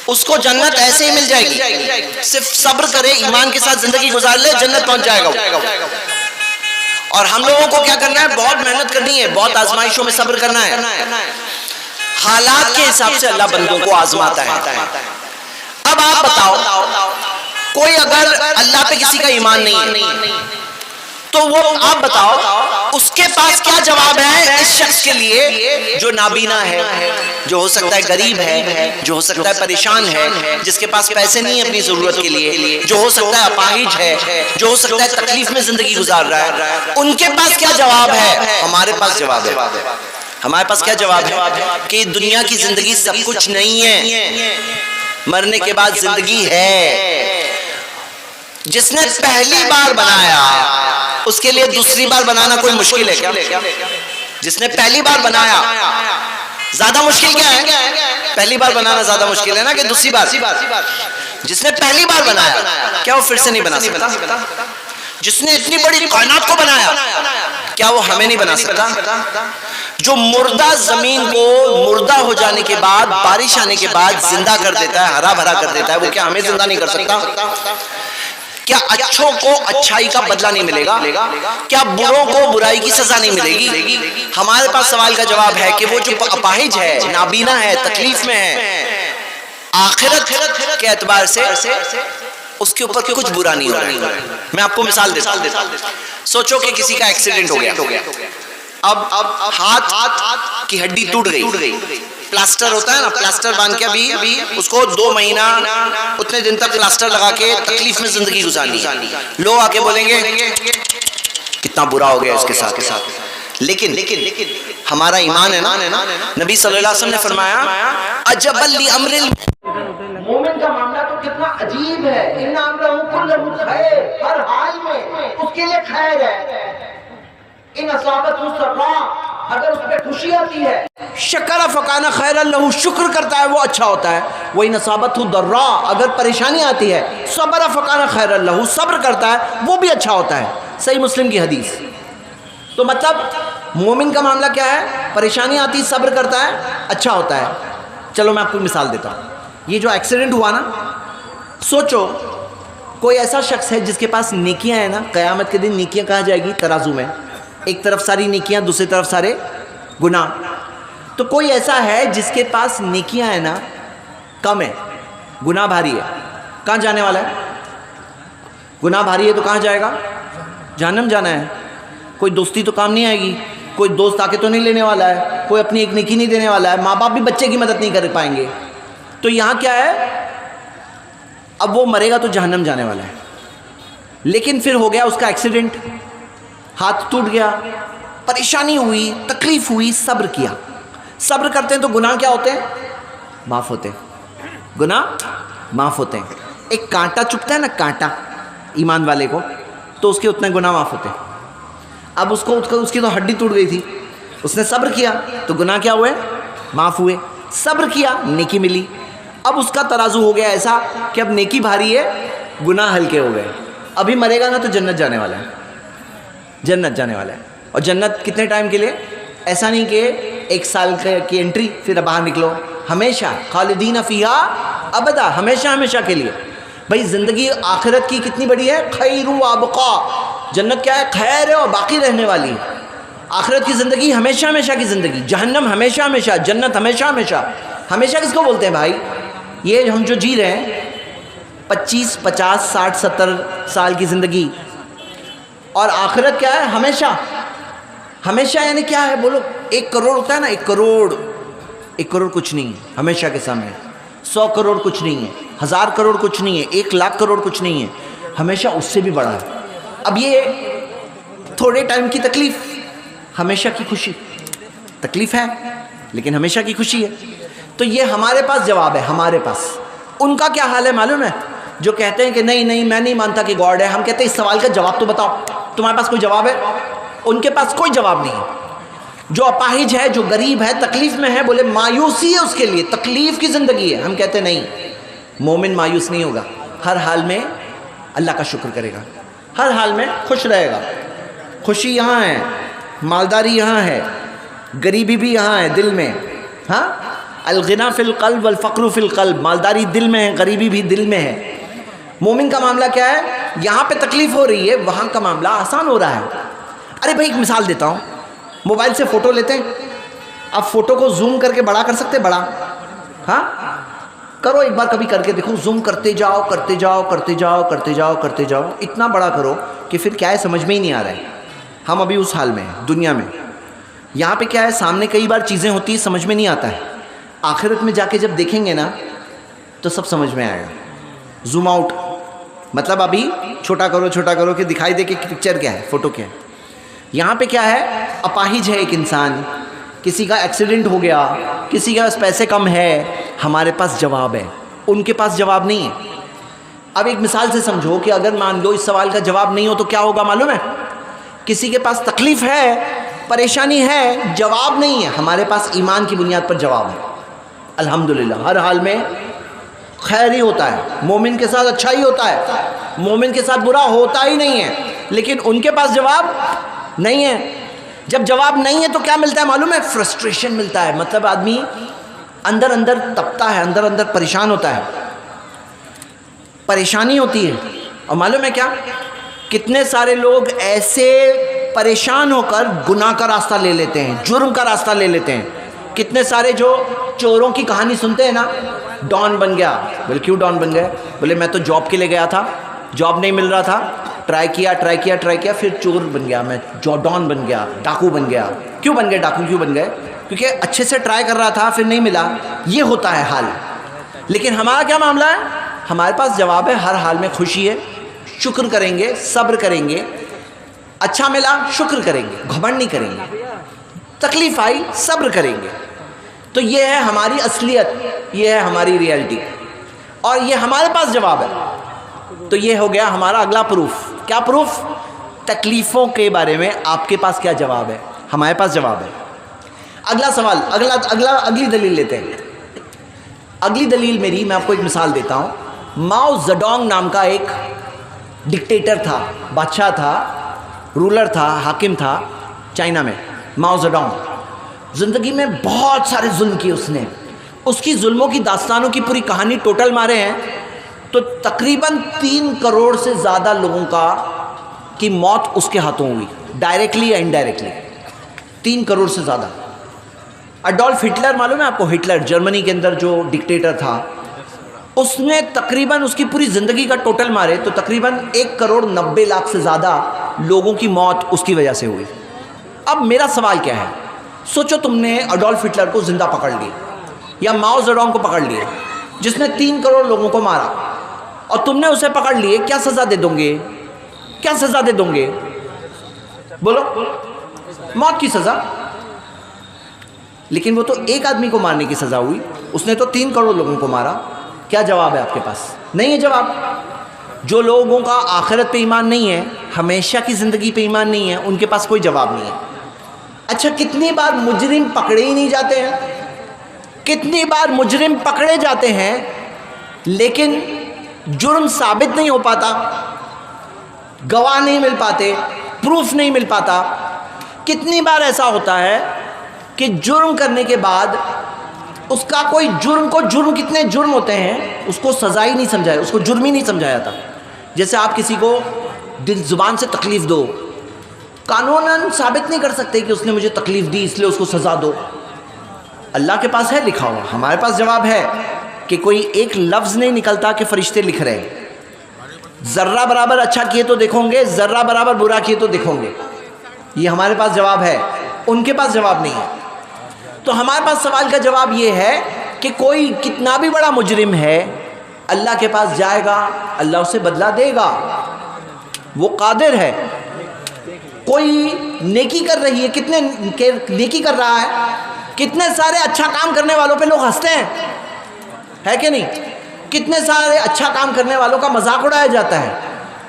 S1: اس کو جنت ایسے ہی مل جائے گی، صرف صبر کرے، ایمان کے ساتھ زندگی گزار لے، جنت پہنچ جائے گا۔ اور ہم لوگوں کو کیا کرنا ہے؟ بہت محنت کرنی ہے، بہت آزمائشوں میں صبر کرنا ہے۔ حالات کے حساب سے اللہ بندوں کو آزماتا ہے۔ اب آپ بتاؤ، کوئی اگر اللہ پہ کسی کا ایمان نہیں ہے تو وہ آپ بتاؤ اس کے پاس کیا جواب ہے اس شخص کے لیے جو نابینا ہے، جو ہو سکتا ہے غریب ہے، جو ہو سکتا ہے پریشان ہے، جس کے پاس پیسے نہیں ہیں اپنی ضرورت کے لیے، جو ہو سکتا ہے اپاہج ہے، جو ہو سکتا ہے تکلیف میں زندگی گزار رہا ہے، ان کے پاس کیا جواب ہے؟ ہمارے پاس جواب ہے۔ ہمارے پاس کیا جواب ہے؟ کہ دنیا کی زندگی سب کچھ نہیں ہے، مرنے کے بعد زندگی ہے۔ جس نے پہلی بار بنایا اس کے لیے دوسری بار بنانا کوئی مشکل ہے کیا؟ جس نے پہلی بار بنایا، زیادہ مشکل کیا ہے؟ پہلی بار بنانا زیادہ مشکل ہے نا کہ دوسری بار؟ جس نے پہلی بار بنایا کیا وہ پھر سے نہیں بنا سکتا؟ جس نے اتنی بڑی کائنات کو بنایا کیا وہ ہمیں نہیں بنا سکتا؟ جو مردہ زمین کو مردہ ہو جانے کے بعد، بارش آنے کے بعد زندہ کر دیتا ہے، ہرا بھرا کر دیتا ہے، وہ کیا ہمیں زندہ نہیں کر سکتا؟ کیا اچھوں کو اچھائی کا بدلہ نہیں ملے گا؟ کیا بروں کو برائی کی سزا نہیں ملے گی؟ ہمارے پاس سوال کا جواب ہے کہ وہ جو اپاہج ہے، نابینا ہے، تکلیف میں ہے، آخرت کے اعتبار سے اس کے اوپر کچھ برا نہیں ہو رہا ہے۔ میں آپ کو مثال دیتا ہوں، سوچو کہ کسی کا ایکسیڈنٹ ہو گیا، اب ہاتھ کی ہڈی ٹوٹ گئی، پلاسٹر ہوتا ہے نا، پلاسٹر باندھ کے ابھی اس کو 2 مہینہ اتنے دن تک پلاسٹر لگا کے تکلیف میں زندگی گزارنی ہے۔ لوگ آ کے بولیں گے کتنا برا ہو گیا اس کے ساتھ۔ لیکن ہمارا ایمان ہے نا، نبی صلی اللہ علیہ وسلم نے فرمایا عجب لامر
S3: مومن کا معاملہ تو کتنا عجیب ہے، ان امرہ کلہ خیر، ہر حال میں اس کے لیے خیر ہے۔ ان اصابت سرا، اگر اس پہ خوشی آتی ہے، شکر فکان خیر لہ، شکر کرتا ہے وہ اچھا ہوتا ہے۔ وَإِنْ أَصَابَتْهُ ضَرَّا، اگر پریشانی آتی ہے، صبر فکان خیر لہ، صبر کرتا ہے وہ بھی اچھا ہوتا ہے۔ صحیح مسلم کی حدیث۔ تو مطلب مومن کا معاملہ کیا ہے؟ پریشانی آتی، صبر کرتا ہے، اچھا ہوتا ہے۔ چلو میں آپ کو مثال دیتا ہوں۔ یہ جو ایکسیڈنٹ ہوا نا، سوچو کوئی ایسا شخص ہے جس کے پاس نیکیاں ہیں نا، قیامت کے دن نیکیاں کہاں جائے گی؟ ترازو میں، ایک طرف ساری نیکیاں، دوسری طرف سارے گناہ۔ تو کوئی ایسا ہے جس کے پاس نیکیاں ہیں نا کم ہے، گناہ بھاری ہے، کہاں جانے والا ہے؟ گناہ بھاری ہے تو کہاں جائے گا؟ جہنم جانا ہے۔ کوئی دوستی تو کام نہیں آئے گی، کوئی دوست آ کے تو نہیں لینے والا ہے، کوئی اپنی ایک نیکی نہیں دینے والا ہے، ماں باپ بھی بچے کی مدد نہیں کر پائیں گے۔ تو یہاں کیا ہے؟ اب وہ مرے گا تو جہنم جانے والا ہے۔ لیکن پھر ہو گیا اس کا ایکسیڈنٹ، ہاتھ ٹوٹ گیا، پریشانی ہوئی، تکلیف ہوئی، صبر کیا۔ صبر کرتے ہیں تو گناہ کیا ہوتے ہیں؟ معاف ہوتے ہیں، گناہ معاف ہوتے ہیں۔ ایک کانٹا چبھتا ہے نا، کانٹا ایمان والے کو، تو اس کے اتنے گناہ معاف ہوتے ہیں۔ اب اس کی تو ہڈی ٹوٹ گئی تھی،
S1: اس نے صبر کیا تو گناہ کیا ہوئے؟ معاف ہوئے. صبر کیا نیکی ملی. اب اس کا ترازو ہو گیا ایسا کہ اب نیکی بھاری ہے, گناہ ہلکے ہو گئے. ابھی مرے گا نا تو جنت جانے والا ہے, جنت جانے والا ہے. اور جنت کتنے ٹائم کے لیے؟ ایسا نہیں کہ 1 سال کی انٹری پھر باہر نکلو, ہمیشہ خالدین فیہا ابدا, ہمیشہ ہمیشہ کے لیے. بھائی زندگی آخرت کی کتنی بڑی ہے, خیر و ابقا. جنت کیا ہے؟ خیر ہے اور باقی رہنے والی ہے. آخرت کی زندگی ہمیشہ ہمیشہ کی زندگی, جہنم ہمیشہ ہمیشہ, جنت ہمیشہ ہمیشہ. ہمیشہ کس کو بولتے ہیں بھائی؟ یہ ہم جو جی رہے ہیں 25 50 60 70 سال کی زندگی, اور آخرت کیا ہے؟ ہمیشہ. ہمیشہ یعنی کیا ہے بولو؟ 1 کروڑ ہوتا ہے نا, 1 کروڑ, 1 کروڑ کچھ نہیں ہے ہمیشہ کے سامنے. 100 کروڑ کچھ نہیں ہے, 1000 کروڑ کچھ نہیں ہے, 1 لاکھ کروڑ کچھ نہیں ہے. ہمیشہ اس سے بھی بڑا ہے. اب یہ تھوڑے ٹائم کی تکلیف, ہمیشہ کی خوشی. تکلیف ہے لیکن ہمیشہ کی خوشی ہے. تو یہ ہمارے پاس جواب ہے, ہمارے پاس. ان کا کیا حال ہے معلوم ہے؟ جو کہتے ہیں کہ نہیں نہیں میں نہیں مانتا کہ گاڈ ہے. ہم کہتے ہیں اس سوال کا جواب تو بتاؤ, تمہارے پاس کوئی جواب ہے؟ ان کے پاس کوئی جواب نہیں ہے. جو اپاہج ہے, جو غریب ہے, تکلیف میں ہے, بولے مایوسی ہے اس کے لیے, تکلیف کی زندگی ہے. ہم کہتے ہیں نہیں, مومن مایوس نہیں ہوگا, ہر حال میں اللہ کا شکر کرے گا, ہر حال میں خوش رہے گا. خوشی یہاں ہے, مالداری یہاں ہے, غریبی بھی یہاں ہے دل میں. ہاں, الغنا فی القلب والفقر فی القلب. مالداری دل میں ہے, غریبی بھی دل میں ہے. مومن کا معاملہ کیا ہے؟ یہاں پہ تکلیف ہو رہی ہے, وہاں کا معاملہ آسان ہو رہا ہے. ارے بھائی ایک مثال دیتا ہوں, موبائل سے فوٹو لیتے ہیں, اب فوٹو کو زوم کر کے بڑا کر سکتے؟ بڑا, ہاں کرو ایک بار, کبھی کر کے دیکھو. زوم کرتے جاؤ کرتے جاؤ کرتے جاؤ کرتے جاؤ کرتے جاؤ, اتنا بڑا کرو کہ پھر کیا ہے سمجھ میں ہی نہیں آ رہا ہے. ہم ابھی اس حال میں ہیں دنیا میں. یہاں پہ کیا ہے, سامنے کئی بار چیزیں ہوتی ہیں سمجھ میں نہیں آتا ہے. آخرت میں جا کے جب دیکھیں گے نا تو سب سمجھ میں آئے گا. زوم آؤٹ مطلب ابھی چھوٹا کرو کہ دکھائی دے کہ پکچر کیا ہے, فوٹو کیا ہے. یہاں پہ کیا ہے, اپاہج ہے ایک انسان, کسی کا ایکسیڈنٹ ہو گیا, کسی کے پاس پیسے کم ہے, ہمارے پاس جواب ہے, ان کے پاس جواب نہیں ہے. اب ایک مثال سے سمجھو کہ اگر مان لو اس سوال کا جواب نہیں ہو تو کیا ہوگا معلوم ہے؟ کسی کے پاس تکلیف ہے, پریشانی ہے, جواب نہیں ہے, ہمارے پاس ایمان کی بنیاد پر جواب ہے. الحمدللہ ہر حال میں خیر ہی ہوتا ہے, مومن کے ساتھ اچھا ہی ہوتا ہے, مومن کے ساتھ برا ہوتا ہی نہیں ہے. لیکن ان کے پاس جواب نہیں ہے. جب جواب نہیں ہے تو کیا ملتا ہے معلوم ہے؟ فرسٹریشن ملتا ہے. مطلب آدمی اندر اندر تپتا ہے, اندر اندر پریشان ہوتا ہے, پریشانی ہوتی ہے. اور معلوم ہے کیا, کتنے سارے لوگ ایسے پریشان ہو کر گناہ کا راستہ لے لیتے ہیں, جرم کا راستہ لے لیتے ہیں. کتنے سارے جو چوروں کی کہانی سنتے ہیں نا, ڈان بن گیا. بولے کیوں ڈان بن گئے؟ بولے میں تو جاب کے لیے گیا تھا, جاب نہیں مل رہا تھا, ٹرائی کیا پھر چور بن گیا, میں ڈان بن گیا, ڈاکو بن گیا. کیوں بن گئے ڈاکو, کیوں بن گئے؟ کیونکہ اچھے سے ٹرائی کر رہا تھا, پھر نہیں ملا. یہ ہوتا ہے حال. لیکن ہمارا کیا معاملہ ہے؟ ہمارے پاس جواب ہے, ہر حال میں خوشی ہے, شکر کریں گے, صبر کریں گے. اچھا ملا شکر کریں گے, گھمنڈ نہیں کریں گے. تکلیف آئی صبر کریں گے. تو یہ ہے ہماری اصلیت, یہ ہے ہماری ریئلٹی, اور یہ ہمارے پاس جواب ہے. تو یہ ہو گیا ہمارا اگلا پروف. کیا پروف؟ تکلیفوں کے بارے میں آپ کے پاس کیا جواب ہے؟ ہمارے پاس جواب ہے. اگلا سوال, اگلی دلیل لیتے ہیں. اگلی دلیل میری, میں آپ کو ایک مثال دیتا ہوں. ماؤ زڈونگ نام کا ایک ڈکٹیٹر تھا, بادشاہ تھا, رولر تھا, حاکم تھا چائنا میں. ماؤ زڈونگ زندگی میں بہت سارے ظلم کیے اس نے. اس کی ظلموں کی داستانوں کی پوری کہانی ٹوٹل مارے ہیں تو تقریباً 3 کروڑ سے زیادہ لوگوں کی موت اس کے ہاتھوں ہوئی, ڈائریکٹلی یا انڈائریکٹلی. 3 کروڑ سے زیادہ. اڈولف ہٹلر معلوم ہے آپ کو؟ ہٹلر جرمنی کے اندر جو ڈکٹیٹر تھا, اس نے تقریباً اس کی پوری زندگی کا ٹوٹل مارے تو تقریباً 1 کروڑ 90 لاکھ سے زیادہ لوگوں کی موت اس کی وجہ سے ہوئی. اب میرا سوال کیا ہے, سوچو تم نے اڈولف ہٹلر کو زندہ پکڑ لیا یا ماؤ زڈونگ کو پکڑ لیا جس نے 3 کروڑ لوگوں کو مارا, اور تم نے اسے پکڑ لیے, کیا سزا دے دو گے؟ کیا سزا دے دو گے؟ بولو, موت کی سزا. لیکن وہ تو ایک آدمی کو مارنے کی سزا ہوئی, اس نے تو 3 کروڑ لوگوں کو مارا. کیا جواب ہے آپ کے پاس؟ نہیں ہے جواب. جو لوگوں کا آخرت پہ ایمان نہیں ہے, ہمیشہ کی زندگی پہ ایمان نہیں ہے, ان کے پاس کوئی جواب نہیں ہے.
S3: اچھا کتنی بار مجرم پکڑے ہی نہیں جاتے ہیں، کتنی بار مجرم پکڑے جاتے ہیں لیکن جرم ثابت نہیں ہو پاتا، گواہ نہیں مل پاتے، پروف نہیں مل پاتا۔ کتنی بار ایسا ہوتا ہے کہ جرم کرنے کے بعد اس کا کوئی جرم کو، جرم کتنے جرم ہوتے ہیں، اس کو سزا ہی نہیں سمجھایا، اس کو جرم ہی نہیں سمجھایا تھا۔ جیسے آپ کسی کو دل زبان سے تکلیف دو، قانوناً ثابت نہیں کر سکتے کہ اس نے مجھے تکلیف دی اس لیے اس کو سزا دو۔ اللہ کے پاس ہے لکھا ہوا، ہمارے پاس جواب ہے کہ کوئی ایک لفظ نہیں نکلتا کہ فرشتے لکھ رہے ہیں۔ ذرہ برابر اچھا کیے تو دیکھو گے، ذرہ برابر برا کیے تو دیکھو گے، یہ ہمارے پاس جواب ہے، ان کے پاس جواب نہیں ہے۔ تو ہمارے پاس سوال کا جواب یہ ہے کہ کوئی کتنا بھی بڑا مجرم ہے، اللہ کے پاس جائے گا، اللہ اسے بدلہ دے گا، وہ قادر ہے۔ کوئی نیکی کر رہی ہے، کتنے نیکی کر رہا ہے، کتنے سارے اچھا کام کرنے والوں پہ لوگ ہنستے ہیں، ہے کہ نہیں؟ کتنے سارے اچھا کام کرنے والوں کا مذاق اڑایا جاتا ہے،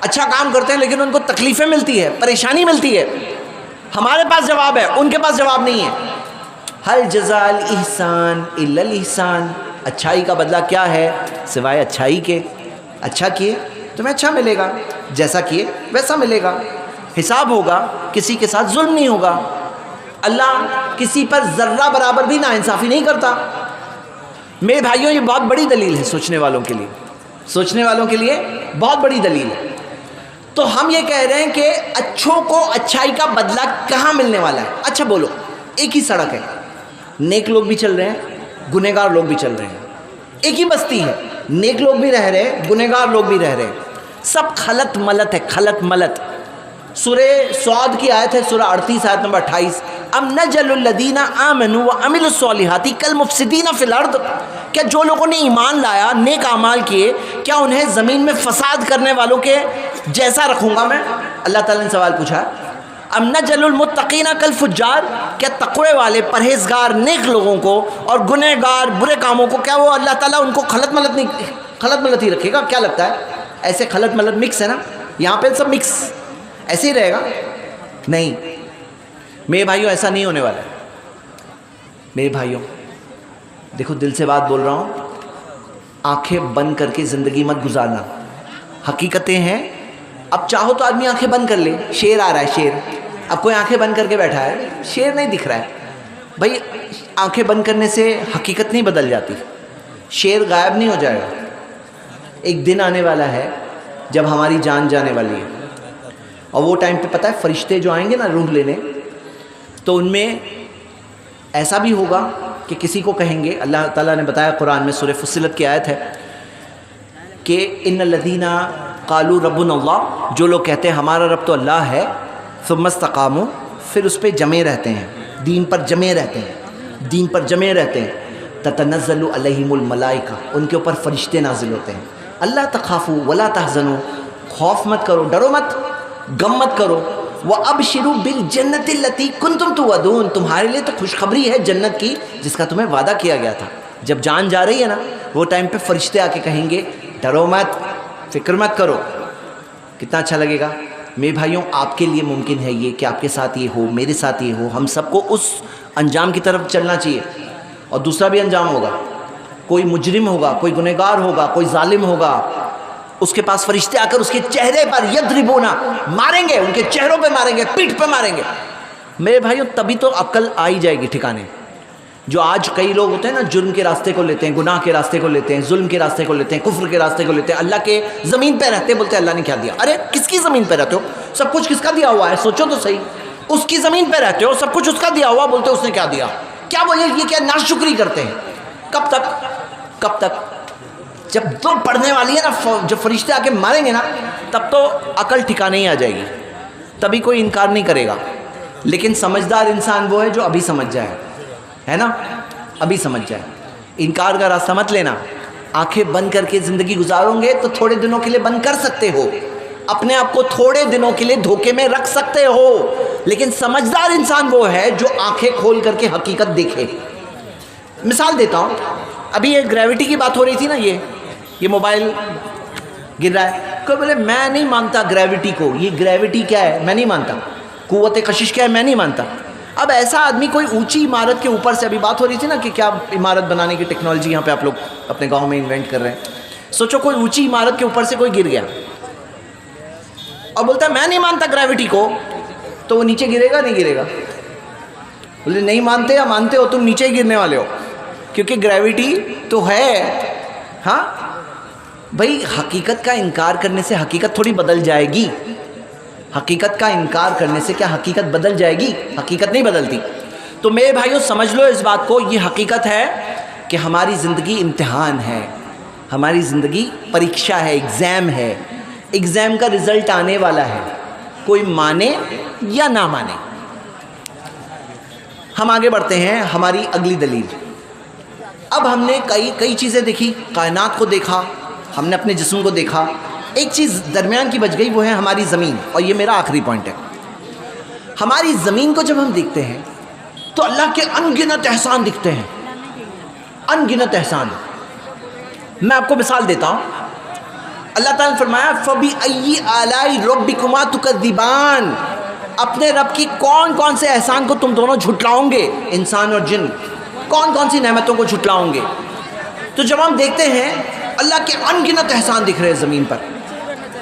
S3: اچھا کام کرتے ہیں لیکن ان کو تکلیفیں ملتی ہے، پریشانی ملتی ہے۔ ہمارے پاس جواب ہے، ان کے پاس جواب نہیں ہے۔ ہل جزاء الاحسان الا الاحسان، اچھائی کا بدلہ کیا ہے سوائے اچھائی کے؟ اچھا کیے تمہیں اچھا ملے گا، جیسا کیے ویسا ملے گا، حساب ہوگا، کسی کے ساتھ ظلم نہیں ہوگا۔ اللہ کسی پر ذرہ برابر بھی ناانصافی نہیں کرتا۔ میرے بھائیوں یہ بہت بڑی دلیل ہے سوچنے والوں کے لیے، سوچنے والوں کے لیے بہت بڑی دلیل ہے۔ تو ہم یہ کہہ رہے ہیں کہ اچھوں کو اچھائی کا بدلہ کہاں ملنے والا ہے؟ اچھا بولو، ایک ہی سڑک ہے، نیک لوگ بھی چل رہے ہیں، گنہگار لوگ بھی چل رہے ہیں، ایک ہی بستی ہے، نیک لوگ بھی رہ رہے ہیں، گنہگار لوگ بھی رہ رہے ہیں، سب خلط ملط ہے، خلط ملط۔ سورہ سعد کی آیت ہے، سورہ 38 آیت نمبر 28، ام نجعل الذین آمنوا وعملوا الصالحات کالمفسدین فی الارض، کیا جو لوگوں نے ایمان لایا، نیک اعمال کیے، کیا انہیں زمین میں فساد کرنے والوں کے جیسا رکھوں گا میں؟ اللہ تعالیٰ نے سوال پوچھا۔ ام نجعل المتقین کالفجار، کیا تقوی والے پرہیزگار نیک لوگوں کو اور گنہگار برے کاموں کو، کیا وہ اللہ تعالیٰ ان کو خلط ملط ہی رکھے گا؟ کیا لگتا ہے ایسے خلط ملط مکس ہے نا، یہاں پہ سب مکس ایسے ہی رہے گا؟ نہیں میرے بھائیوں، ایسا نہیں ہونے والا ہے۔ میرے بھائیوں دیکھو، دل سے بات بول رہا ہوں، آنکھیں بند کر کے زندگی مت گزارنا، حقیقتیں ہیں۔ اب چاہو تو آدمی آنکھیں بند کر لے، شیر آ رہا ہے، شیر، اب کوئی آنکھیں بند کر کے بیٹھا ہے، شیر نہیں دکھ رہا ہے، بھائی آنکھیں بند کرنے سے حقیقت نہیں بدل جاتی، شیر غائب نہیں ہو جائے گا۔ ایک دن آنے والا ہے جب ہماری جان جانے والی ہے، اور وہ ٹائم پہ پتہ ہے فرشتے جو آئیں گے نا روح لینے، تو ان میں ایسا بھی ہوگا کہ کسی کو کہیں گے، اللہ تعالیٰ نے بتایا قرآن میں، سورہ فصلت کی آیت ہے کہ ان الذین قالوا ربنا اللہ، جو لوگ کہتے ہیں ہمارا رب تو اللہ ہے، ثم استقاموا، پھر اس پہ جمے رہتے ہیں، دین پر جمے رہتے ہیں، دین پر جمے رہتے ہیں، تتنزل علیہم الملائکہ، ان کے اوپر فرشتے نازل ہوتے ہیں، اللہ تخافوا ولا تحزنوا، خوف مت کرو، ڈرو مت، غم مت کرو، وَأَبْشِرُوا بِالْجَنَّةِ الَّتِي كُنْتُمْ تُوعَدُونَ، تمہارے لیے تو خوشخبری ہے جنت کی جس کا تمہیں وعدہ کیا گیا تھا۔ جب جان جا رہی ہے نا، وہ ٹائم پہ فرشتے آ کے کہیں گے ڈرو مت، فکر مت کرو۔ کتنا اچھا لگے گا میرے بھائیوں۔ آپ کے لیے ممکن ہے یہ کہ آپ کے ساتھ یہ ہو، میرے ساتھ یہ ہو، ہم سب کو اس انجام کی طرف چلنا چاہیے۔ اور دوسرا بھی انجام ہوگا، کوئی مجرم ہوگا، کوئی گنہگار ہوگا، کوئی ظالم ہوگا، اس کے پاس فرشتے آ کر اس کے چہرے پر یضربونا، ماریں گے، ان کے چہروں پہ ماریں گے، پیٹھ پہ ماریں گے۔ میرے بھائیوں تبھی تو عقل آئی جائے گی ٹھکانے۔ جو آج کئی لوگ ہوتے ہیں نا، جرم کے راستے کو لیتے ہیں، گناہ کے راستے کو لیتے ہیں، ظلم کے راستے کو لیتے ہیں، کفر کے راستے کو لیتے ہیں، اللہ کے زمین پہ رہتے ہیں، بولتے ہیں اللہ نے کیا دیا۔ ارے کس کی زمین پہ رہتے ہو؟ سب کچھ کس کا دیا ہوا ہے؟ سوچو تو صحیح، اس کی زمین پہ رہتے ہو، سب کچھ اس کا دیا ہوا، بولتے ہو اس نے کیا دیا۔ کیا وہ یہ کیا ناشکری کرتے ہیں؟ کب تک؟ کب تک؟ جب تو پڑھنے والی ہے نا، جب فرشتے آ کے ماریں گے نا، تب تو عقل ٹھکانے ہی آ جائے گی، تبھی کوئی انکار نہیں کرے گا۔ لیکن سمجھدار انسان وہ ہے جو ابھی سمجھ جائے، ہے نا، ابھی سمجھ جائے۔ انکار کا راستہ مت لینا۔ آنکھیں بند کر کے زندگی گزارو گے تو تھوڑے دنوں کے لیے بند کر سکتے ہو، اپنے آپ کو تھوڑے دنوں کے لیے دھوکے میں رکھ سکتے ہو، لیکن سمجھدار انسان وہ ہے جو آنکھیں کھول کر کے حقیقت دیکھے۔ مثال دیتا ہوں، ابھی یہ گریوٹی کی بات ہو رہی تھی نا، یہ موبائل گر رہا ہے، کوئی بولے میں نہیں مانتا گریوٹی کو، یہ گریوٹی کیا ہے میں نہیں مانتا، قوت کشش کیا ہے میں نہیں مانتا۔ اب ایسا آدمی کوئی اونچی عمارت کے اوپر سے، ابھی بات ہو رہی تھی نا کہ کیا عمارت بنانے کی ٹیکنالوجی یہاں پہ آپ لوگ اپنے گاؤں میں انوینٹ کر رہے ہیں. سوچو کوئی اونچی عمارت کے اوپر سے کوئی گر گیا اور بولتا ہے میں نہیں مانتا گریوٹی کو، تو وہ نیچے گرے گا نہیں گرے گا؟ بولے نہیں مانتے یا مانتے ہو تم نیچے ہی گرنے والے ہو، کیونکہ گریوٹی تو ہے. ہاں بھائی حقیقت کا انکار کرنے سے حقیقت تھوڑی بدل جائے گی. حقیقت کا انکار کرنے سے کیا حقیقت بدل جائے گی؟ حقیقت نہیں بدلتی. تو میرے بھائیوں سمجھ لو اس بات کو، یہ حقیقت ہے کہ ہماری زندگی امتحان ہے، ہماری زندگی پریکشا ہے، ایگزام ہے. ایگزام کا رزلٹ آنے والا ہے، کوئی مانے یا نہ مانے. ہم آگے بڑھتے ہیں ہماری اگلی دلیل. اب ہم نے کئی چیزیں دیکھی، کائنات کو دیکھا، ہم نے اپنے جسم کو دیکھا. ایک چیز درمیان کی بچ گئی، وہ ہے ہماری زمین، اور یہ میرا آخری پوائنٹ ہے. ہماری زمین کو جب ہم دیکھتے ہیں تو اللہ کے ان گنت احسان دکھتے ہیں، ان گنت احسان. میں آپ کو مثال دیتا ہوں. اللہ تعالیٰ نے فرمایا فَبِأَيِّ آلَاءِ رَبِّكُمَا تُكَذِّبَانِ، اپنے رب کی کون کون سے احسان کو تم دونوں جھٹلاؤں گے، انسان اور جن، کون کون سی نعمتوں کو جھٹلاؤں گے. تو جب ہم دیکھتے ہیں اللہ کے ان گنت احسان دکھ رہے ہیں زمین پر.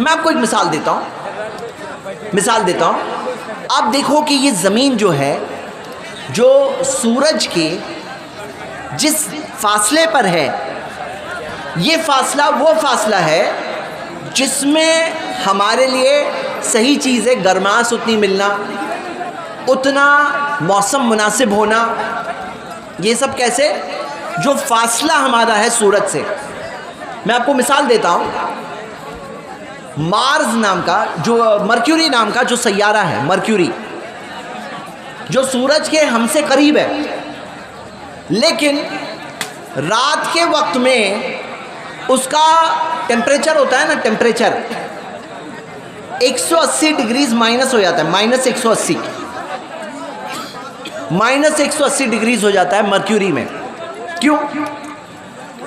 S3: میں آپ کو ایک مثال دیتا ہوں. آپ دیکھو کہ یہ زمین جو ہے، جو سورج کے جس فاصلے پر ہے، یہ فاصلہ وہ فاصلہ ہے جس میں ہمارے لیے صحیح چیز ہے گرماس اتنی ملنا، اتنا موسم مناسب ہونا. یہ سب کیسے؟ جو فاصلہ ہمارا ہے سورج سے. میں آپ کو مثال دیتا ہوں. مارس نام کا، جو مرکیوری نام کا جو سیارہ ہے، مرکیوری، جو سورج کے ہم سے قریب ہے، لیکن رات کے وقت میں اس کا ٹیمپریچر ہوتا ہے نا، ٹیمپریچر 180 ڈگریز مائنس ہو جاتا ہے، مائنس 180 ڈگریز ہو جاتا ہے مرکیوری میں. کیوں؟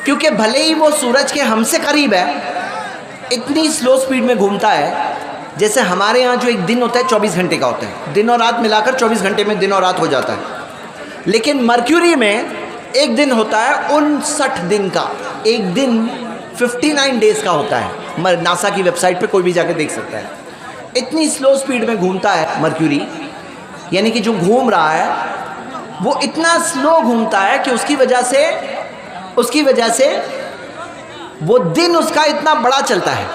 S3: کیونکہ بھلے ہی وہ سورج کے ہم سے قریب ہے، اتنی سلو سپیڈ میں گھومتا ہے. جیسے ہمارے ہاں جو ایک دن ہوتا ہے 24 گھنٹے کا ہوتا ہے، دن اور رات ملا کر 24 گھنٹے میں دن اور رات ہو جاتا ہے. لیکن مرکیوری میں ایک دن ہوتا ہے 59 دن کا، ایک دن 59 ڈیز کا ہوتا ہے. ناسا کی ویب سائٹ پہ کوئی بھی جا کے دیکھ سکتا ہے. اتنی سلو سپیڈ میں گھومتا ہے مرکیوری، یعنی کہ جو گھوم رہا ہے وہ اتنا سلو گھومتا ہے کہ اس کی وجہ سے وہ دن اس کا اتنا بڑا چلتا ہے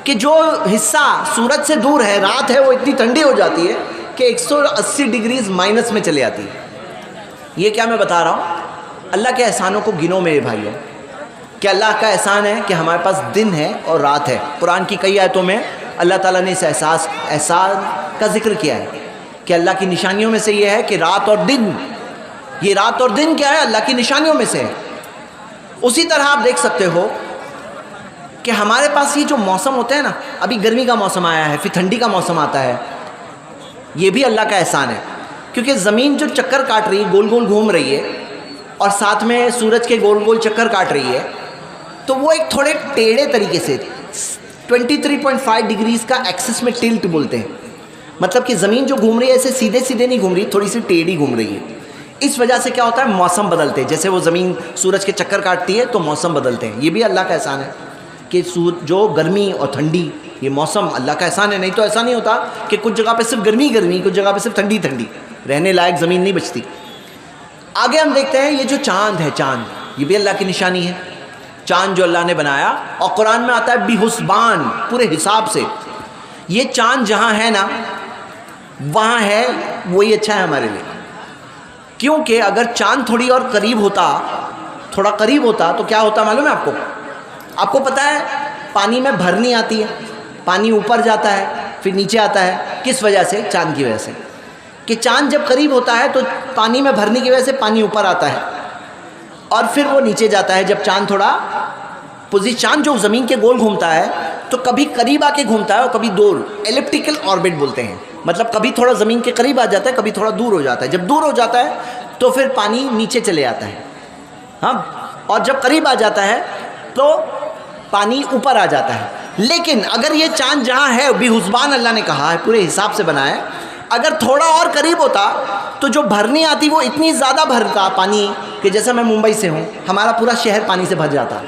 S3: کہ جو حصہ سورج سے دور ہے، رات ہے، وہ اتنی ٹھنڈی ہو جاتی ہے کہ 180 ڈگریز مائنس میں چلے جاتی ہے. یہ کیا میں بتا رہا ہوں؟ اللہ کے احسانوں کو گنو میرے بھائیوں، کہ اللہ کا احسان ہے کہ ہمارے پاس دن ہے اور رات ہے. قرآن کی کئی آیتوں میں اللہ تعالیٰ نے اس احسان کا ذکر کیا ہے کہ اللہ کی نشانیوں میں سے یہ ہے کہ رات اور دن، یہ رات اور دن کیا ہے؟ اللہ کی نشانیوں میں سے ہے. اسی طرح آپ دیکھ سکتے ہو کہ ہمارے پاس یہ جو موسم ہوتا ہے نا، ابھی گرمی کا موسم آیا ہے، پھر ٹھنڈی کا موسم آتا ہے، یہ بھی اللہ کا احسان ہے. کیونکہ زمین جو چکر کاٹ رہی ہے، گول گول گھوم رہی ہے، اور ساتھ میں سورج کے گول گول چکر کاٹ رہی ہے، تو وہ ایک تھوڑے ٹیڑھے طریقے سے 23.5 ڈگریز کا ایکسس میں ٹلٹ بولتے ہیں. مطلب کہ زمین جو گھوم رہی ہے ایسے سیدھے سیدھے نہیں گھوم رہی، تھوڑی سی ٹیڑھی گھوم رہی ہے. اس وجہ سے کیا ہوتا ہے؟ موسم بدلتے ہیں. جیسے وہ زمین سورج کے چکر کاٹتی ہے تو موسم بدلتے ہیں. یہ بھی اللہ کا احسان ہے کہ جو گرمی اور ٹھنڈی، یہ موسم اللہ کا احسان ہے. نہیں تو ایسا نہیں ہوتا کہ کچھ جگہ پہ صرف گرمی، کچھ جگہ پہ صرف ٹھنڈی، رہنے لائق زمین نہیں بچتی. آگے ہم دیکھتے ہیں یہ جو چاند ہے، چاند یہ بھی اللہ کی نشانی ہے. چاند جو اللہ نے بنایا، اور قرآن میں آتا ہے بحسبان، پورے حساب سے. یہ چاند جہاں ہے نا، وہاں ہے، وہی اچھا ہے ہمارے لیے. کیونکہ اگر چاند تھوڑی اور قریب ہوتا، تھوڑا قریب ہوتا تو کیا ہوتا معلوم ہے آپ کو؟ آپ کو پتہ ہے پانی میں بھرنی آتی ہے، پانی اوپر جاتا ہے پھر نیچے آتا ہے. کس وجہ سے؟ چاند کی وجہ سے. کہ چاند جب قریب ہوتا ہے تو پانی میں بھرنے کی وجہ سے پانی اوپر آتا ہے اور پھر وہ نیچے جاتا ہے. جب چاند تھوڑا چاند جو زمین کے گول گھومتا ہے تو کبھی قریب آ کے گھومتا ہے اور کبھی دور، ایلپٹیکل آربٹ بولتے ہیں. مطلب کبھی تھوڑا زمین کے قریب آ جاتا ہے، کبھی تھوڑا دور ہو جاتا ہے. جب دور ہو جاتا ہے تو پھر پانی نیچے چلے آتا ہے، ہاں، اور جب قریب آ جاتا ہے تو پانی اوپر آ جاتا ہے. لیکن اگر یہ چاند جہاں ہے، بھی حسبان اللہ نے کہا ہے، پورے حساب سے بنا ہے. اگر تھوڑا اور قریب ہوتا تو جو بھرنی آتی وہ اتنی زیادہ بھرتا پانی کہ جیسا میں ممبئی سے ہوں ہمارا پورا شہر پانی سے بھر جاتا.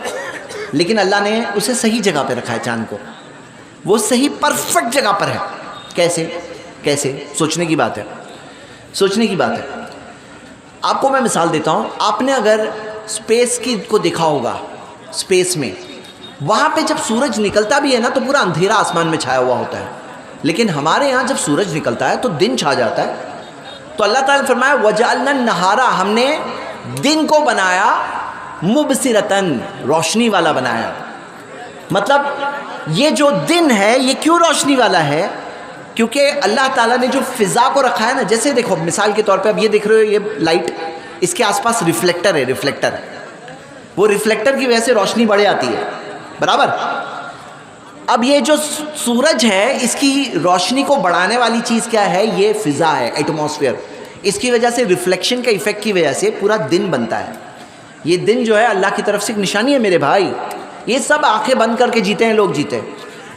S3: لیکن اللہ نے اسے صحیح جگہ پہ رکھا ہے چاند کو, وہ صحیح پرفیکٹ جگہ پر ہے. کیسے سوچنے کی بات ہے, سوچنے کی بات ہے. آپ کو میں مثال دیتا ہوں. آپ نے اگر اسپیس کو دیکھا ہوگا, اسپیس میں وہاں پہ جب سورج نکلتا بھی ہے نا تو پورا اندھیرا آسمان میں چھایا ہوا ہوتا ہے, لیکن ہمارے یہاں جب سورج نکلتا ہے تو دن چھا جاتا ہے. تو اللہ تعالیٰ نے فرمایا وَجَعَلْنَا النَّهَارَ, ہم نے دن کو بنایا مبصرتاً, روشنی والا بنایا. مطلب یہ جو دن ہے یہ کیوں روشنی والا ہے؟ کیونکہ اللہ تعالیٰ نے جو فضا کو رکھا ہے نا, جیسے دیکھو مثال کے طور پہ اب یہ دیکھ رہے ہو یہ لائٹ, اس کے آس پاس ریفلیکٹر ہے, ریفلیکٹر, وہ ریفلیکٹر کی وجہ سے روشنی بڑھے آتی ہے, برابر. اب یہ جو سورج ہے اس کی روشنی کو بڑھانے والی چیز کیا ہے؟ یہ فضا ہے, ایٹماسفیئر. اس کی وجہ سے ریفلیکشن کے ایفیکٹ کی وجہ سے پورا دن بنتا ہے. یہ دن جو ہے اللہ کی طرف سے ایک نشانی ہے میرے بھائی. یہ سب آنکھیں بند کر کے جیتے ہیں لوگ, جیتے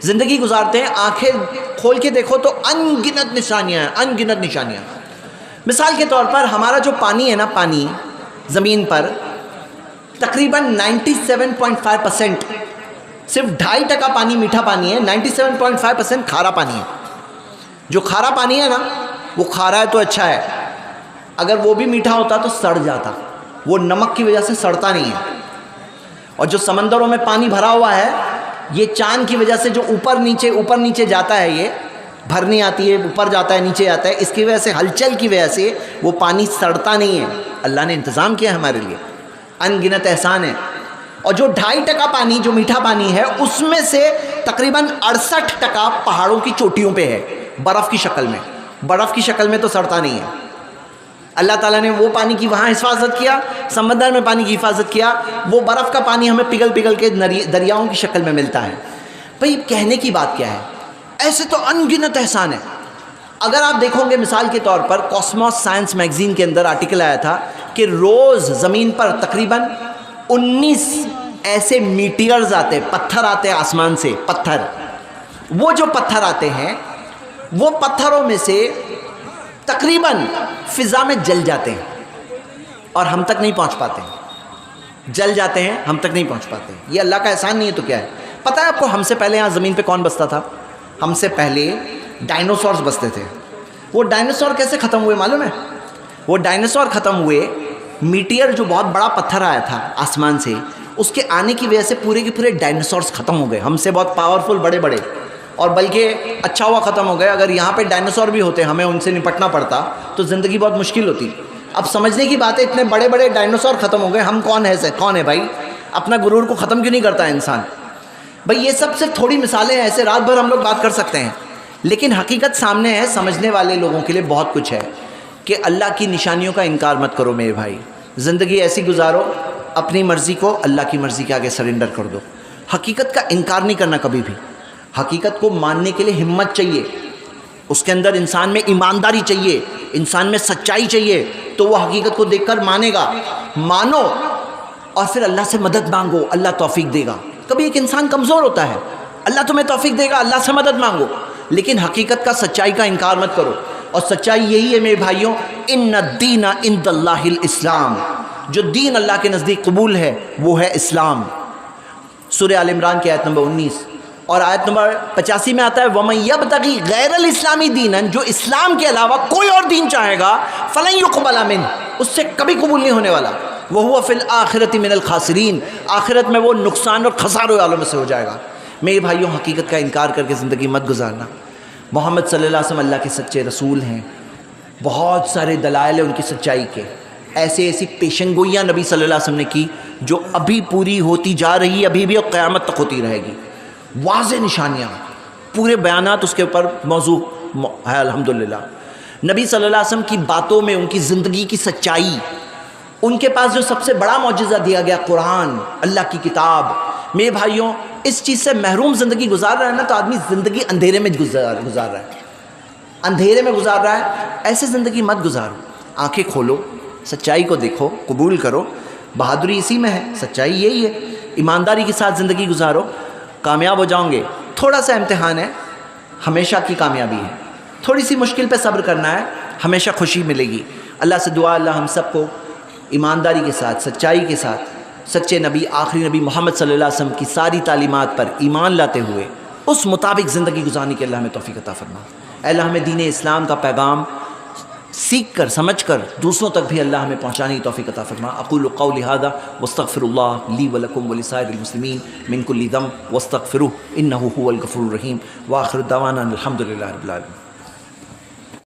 S3: زندگی گزارتے ہیں, آنکھیں کھول کے دیکھو تو ان گنت نشانیاں ہیں, ان گنت نشانیاں. مثال کے طور پر ہمارا جو پانی ہے نا, پانی زمین پر تقریباً 97.5%, صرف 2.5% پانی میٹھا پانی ہے, 97.5% کھارا پانی ہے. جو کھارا پانی ہے نا وہ کھارا ہے تو اچھا ہے, اگر وہ بھی میٹھا ہوتا تو سڑ جاتا, وہ نمک کی وجہ سے سڑتا نہیں ہے. اور جو سمندروں میں پانی بھرا ہوا ہے یہ چاند کی وجہ سے جو اوپر نیچے جاتا ہے, یہ بھرنی آتی ہے, اوپر جاتا ہے, نیچے جاتا ہے, اس کی وجہ سے ہلچل کی وجہ سے وہ پانی سڑتا نہیں ہے. اللہ نے انتظام کیا ہے ہمارے لیے, ان گنت احسان ہے. اور جو 2.5% پانی جو میٹھا پانی ہے اس میں سے تقریباً 68% پہاڑوں کی چوٹیوں پہ ہے, برف کی شکل میں. برف کی شکل میں تو سڑتا نہیں ہے. اللہ تعالیٰ نے وہ پانی کی وہاں حفاظت کیا, سمندر میں پانی کی حفاظت کیا, وہ برف کا پانی ہمیں پگھل کے دریاؤں کی شکل میں ملتا ہے. بھئی کہنے کی بات کیا ہے, ایسے تو ان گنت احسان ہے. اگر آپ دیکھو گے مثال کے طور پر کاسموس سائنس میگزین کے اندر آرٹیکل آیا تھا کہ روز زمین پر تقریباً 19 ایسے میٹیئرز آتے ہیں, پتھر آتے ہیں آسمان سے, پتھر. وہ جو پتھر آتے ہیں وہ پتھروں میں سے تقریباً فضا میں جل جاتے ہیں اور ہم تک نہیں پہنچ پاتے. جل جاتے ہیں, ہم تک نہیں پہنچ پاتے. یہ اللہ کا احسان نہیں ہے تو کیا ہے؟ پتہ ہے آپ کو ہم سے پہلے یہاں زمین پہ کون بستا تھا؟ ہم سے پہلے ڈائنوسورز بستے تھے. وہ ڈائنوسور کیسے ختم ہوئے معلوم ہے؟ وہ ڈائنوسور ختم ہوئے, میٹیئر جو بہت بڑا پتھر آیا تھا آسمان سے, اس کے آنے کی وجہ سے پورے کے پورے ڈائنوسورز ختم ہو گئے. ہم سے بہت پاورفل بڑے بڑے, اور بلکہ اچھا ہوا ختم ہو گئے. اگر یہاں پہ ڈائنوسور بھی ہوتے ہمیں ان سے نپٹنا پڑتا تو زندگی بہت مشکل ہوتی. اب سمجھنے کی بات ہے, اتنے بڑے بڑے ڈائنوسور ختم ہو گئے, ہم کون ہے بھائی؟ اپنا غرور کو ختم کیوں نہیں کرتا ہے انسان؟ بھئی یہ سب صرف تھوڑی مثالیں ہیں, ایسے رات بھر ہم لوگ بات کر سکتے ہیں, لیکن حقیقت سامنے ہے. سمجھنے والے لوگوں کے لیے بہت کچھ ہے کہ اللہ کی نشانیوں کا انکار مت کرو میرے بھائی. زندگی ایسی گزارو, اپنی مرضی کو اللہ کی مرضی کے آگے سرنڈر کر دو. حقیقت کا انکار نہیں کرنا کبھی بھی. حقیقت کو ماننے کے لیے ہمت چاہیے, اس کے اندر انسان میں ایمانداری چاہیے, انسان میں سچائی چاہیے, تو وہ حقیقت کو دیکھ کر مانے گا. مانو اور پھر اللہ سے مدد مانگو, اللہ توفیق دے گا. کبھی ایک انسان کمزور ہوتا ہے, اللہ تمہیں توفیق دے گا, اللہ سے مدد مانگو, لیکن حقیقت کا, سچائی کا انکار مت کرو. اور سچائی یہی ہے میرے بھائیوں, ان الدین عند اللہ الاسلام, جو دین اللہ کے نزدیک قبول ہے وہ ہے اسلام. سورہ آل عمران کی آیت نمبر 19 اور آیت نمبر 85 میں آتا ہے وَمَن يَبْتَغِي غَيْرَ الْإِسْلَامِ دِينًا, جو اسلام کے علاوہ کوئی اور دین چاہے گا فَلَن يُقْبَلَ مِنْهُ, اس سے کبھی قبول نہیں ہونے والا. وَهُوَ فِي الْآخِرَةِ مِنَ الْخَاسِرِينَ, آخرت میں وہ نقصان اور خسارے والوں میں سے ہو جائے گا. میرے بھائیوں حقیقت کا انکار کر کے زندگی مت گزارنا. محمد صلی اللہ علیہ وسلم اللہ کے سچے رسول ہیں, بہت سارے دلائل ہیں ان کی سچائی کے. ایسی پیشن گوئیاں نبی صلی اللہ علیہ وسلم نے کی جو ابھی پوری ہوتی جا رہی ہے, ابھی بھی اور قیامت تک ہوتی رہے گی. واضح نشانیاں, پورے بیانات اس کے اوپر موضوع ہے الحمدللہ. نبی صلی اللہ علیہ وسلم کی باتوں میں ان کی زندگی کی سچائی, ان کے پاس جو سب سے بڑا معجزہ دیا گیا قرآن, اللہ کی کتاب. میرے بھائیوں اس چیز سے محروم زندگی گزار رہا ہے نا, تو آدمی زندگی اندھیرے میں گزار رہا ہے, اندھیرے میں گزار رہا ہے. ایسے زندگی مت گزارو, آنکھیں کھولو, سچائی کو دیکھو, قبول کرو. بہادری اسی میں ہے, سچائی یہی ہے. ایمانداری کے ساتھ زندگی گزارو, کامیاب ہو جاؤں گے. تھوڑا سا امتحان ہے, ہمیشہ کی کامیابی ہے.
S1: تھوڑی سی مشکل پہ صبر کرنا ہے، ہمیشہ خوشی ملے گی۔ اللہ سے دعا اللہ ہم سب کو ایمانداری کے ساتھ، سچائی کے ساتھ، سچے نبی آخری نبی محمد صلی اللہ علیہ وسلم کی ساری تعلیمات پر ایمان لاتے ہوئے اس مطابق زندگی گزارنے کی اللہ ہمیں توفیق عطا فرما۔ اے اللہ ہمیں دین اسلام کا پیغام سیکھ کر سمجھ کر دوسروں تک بھی اللہ ہمیں پہنچانے کی توفیق عطا فرما۔ اقول قولی ھذا واستغفر اللہ لی ولکم ولسائر المسلمین من کل ذنب واستغفروہ انہ ھو الغفور الرحیم، وآخر دعوانا الحمد للہ رب العالمین۔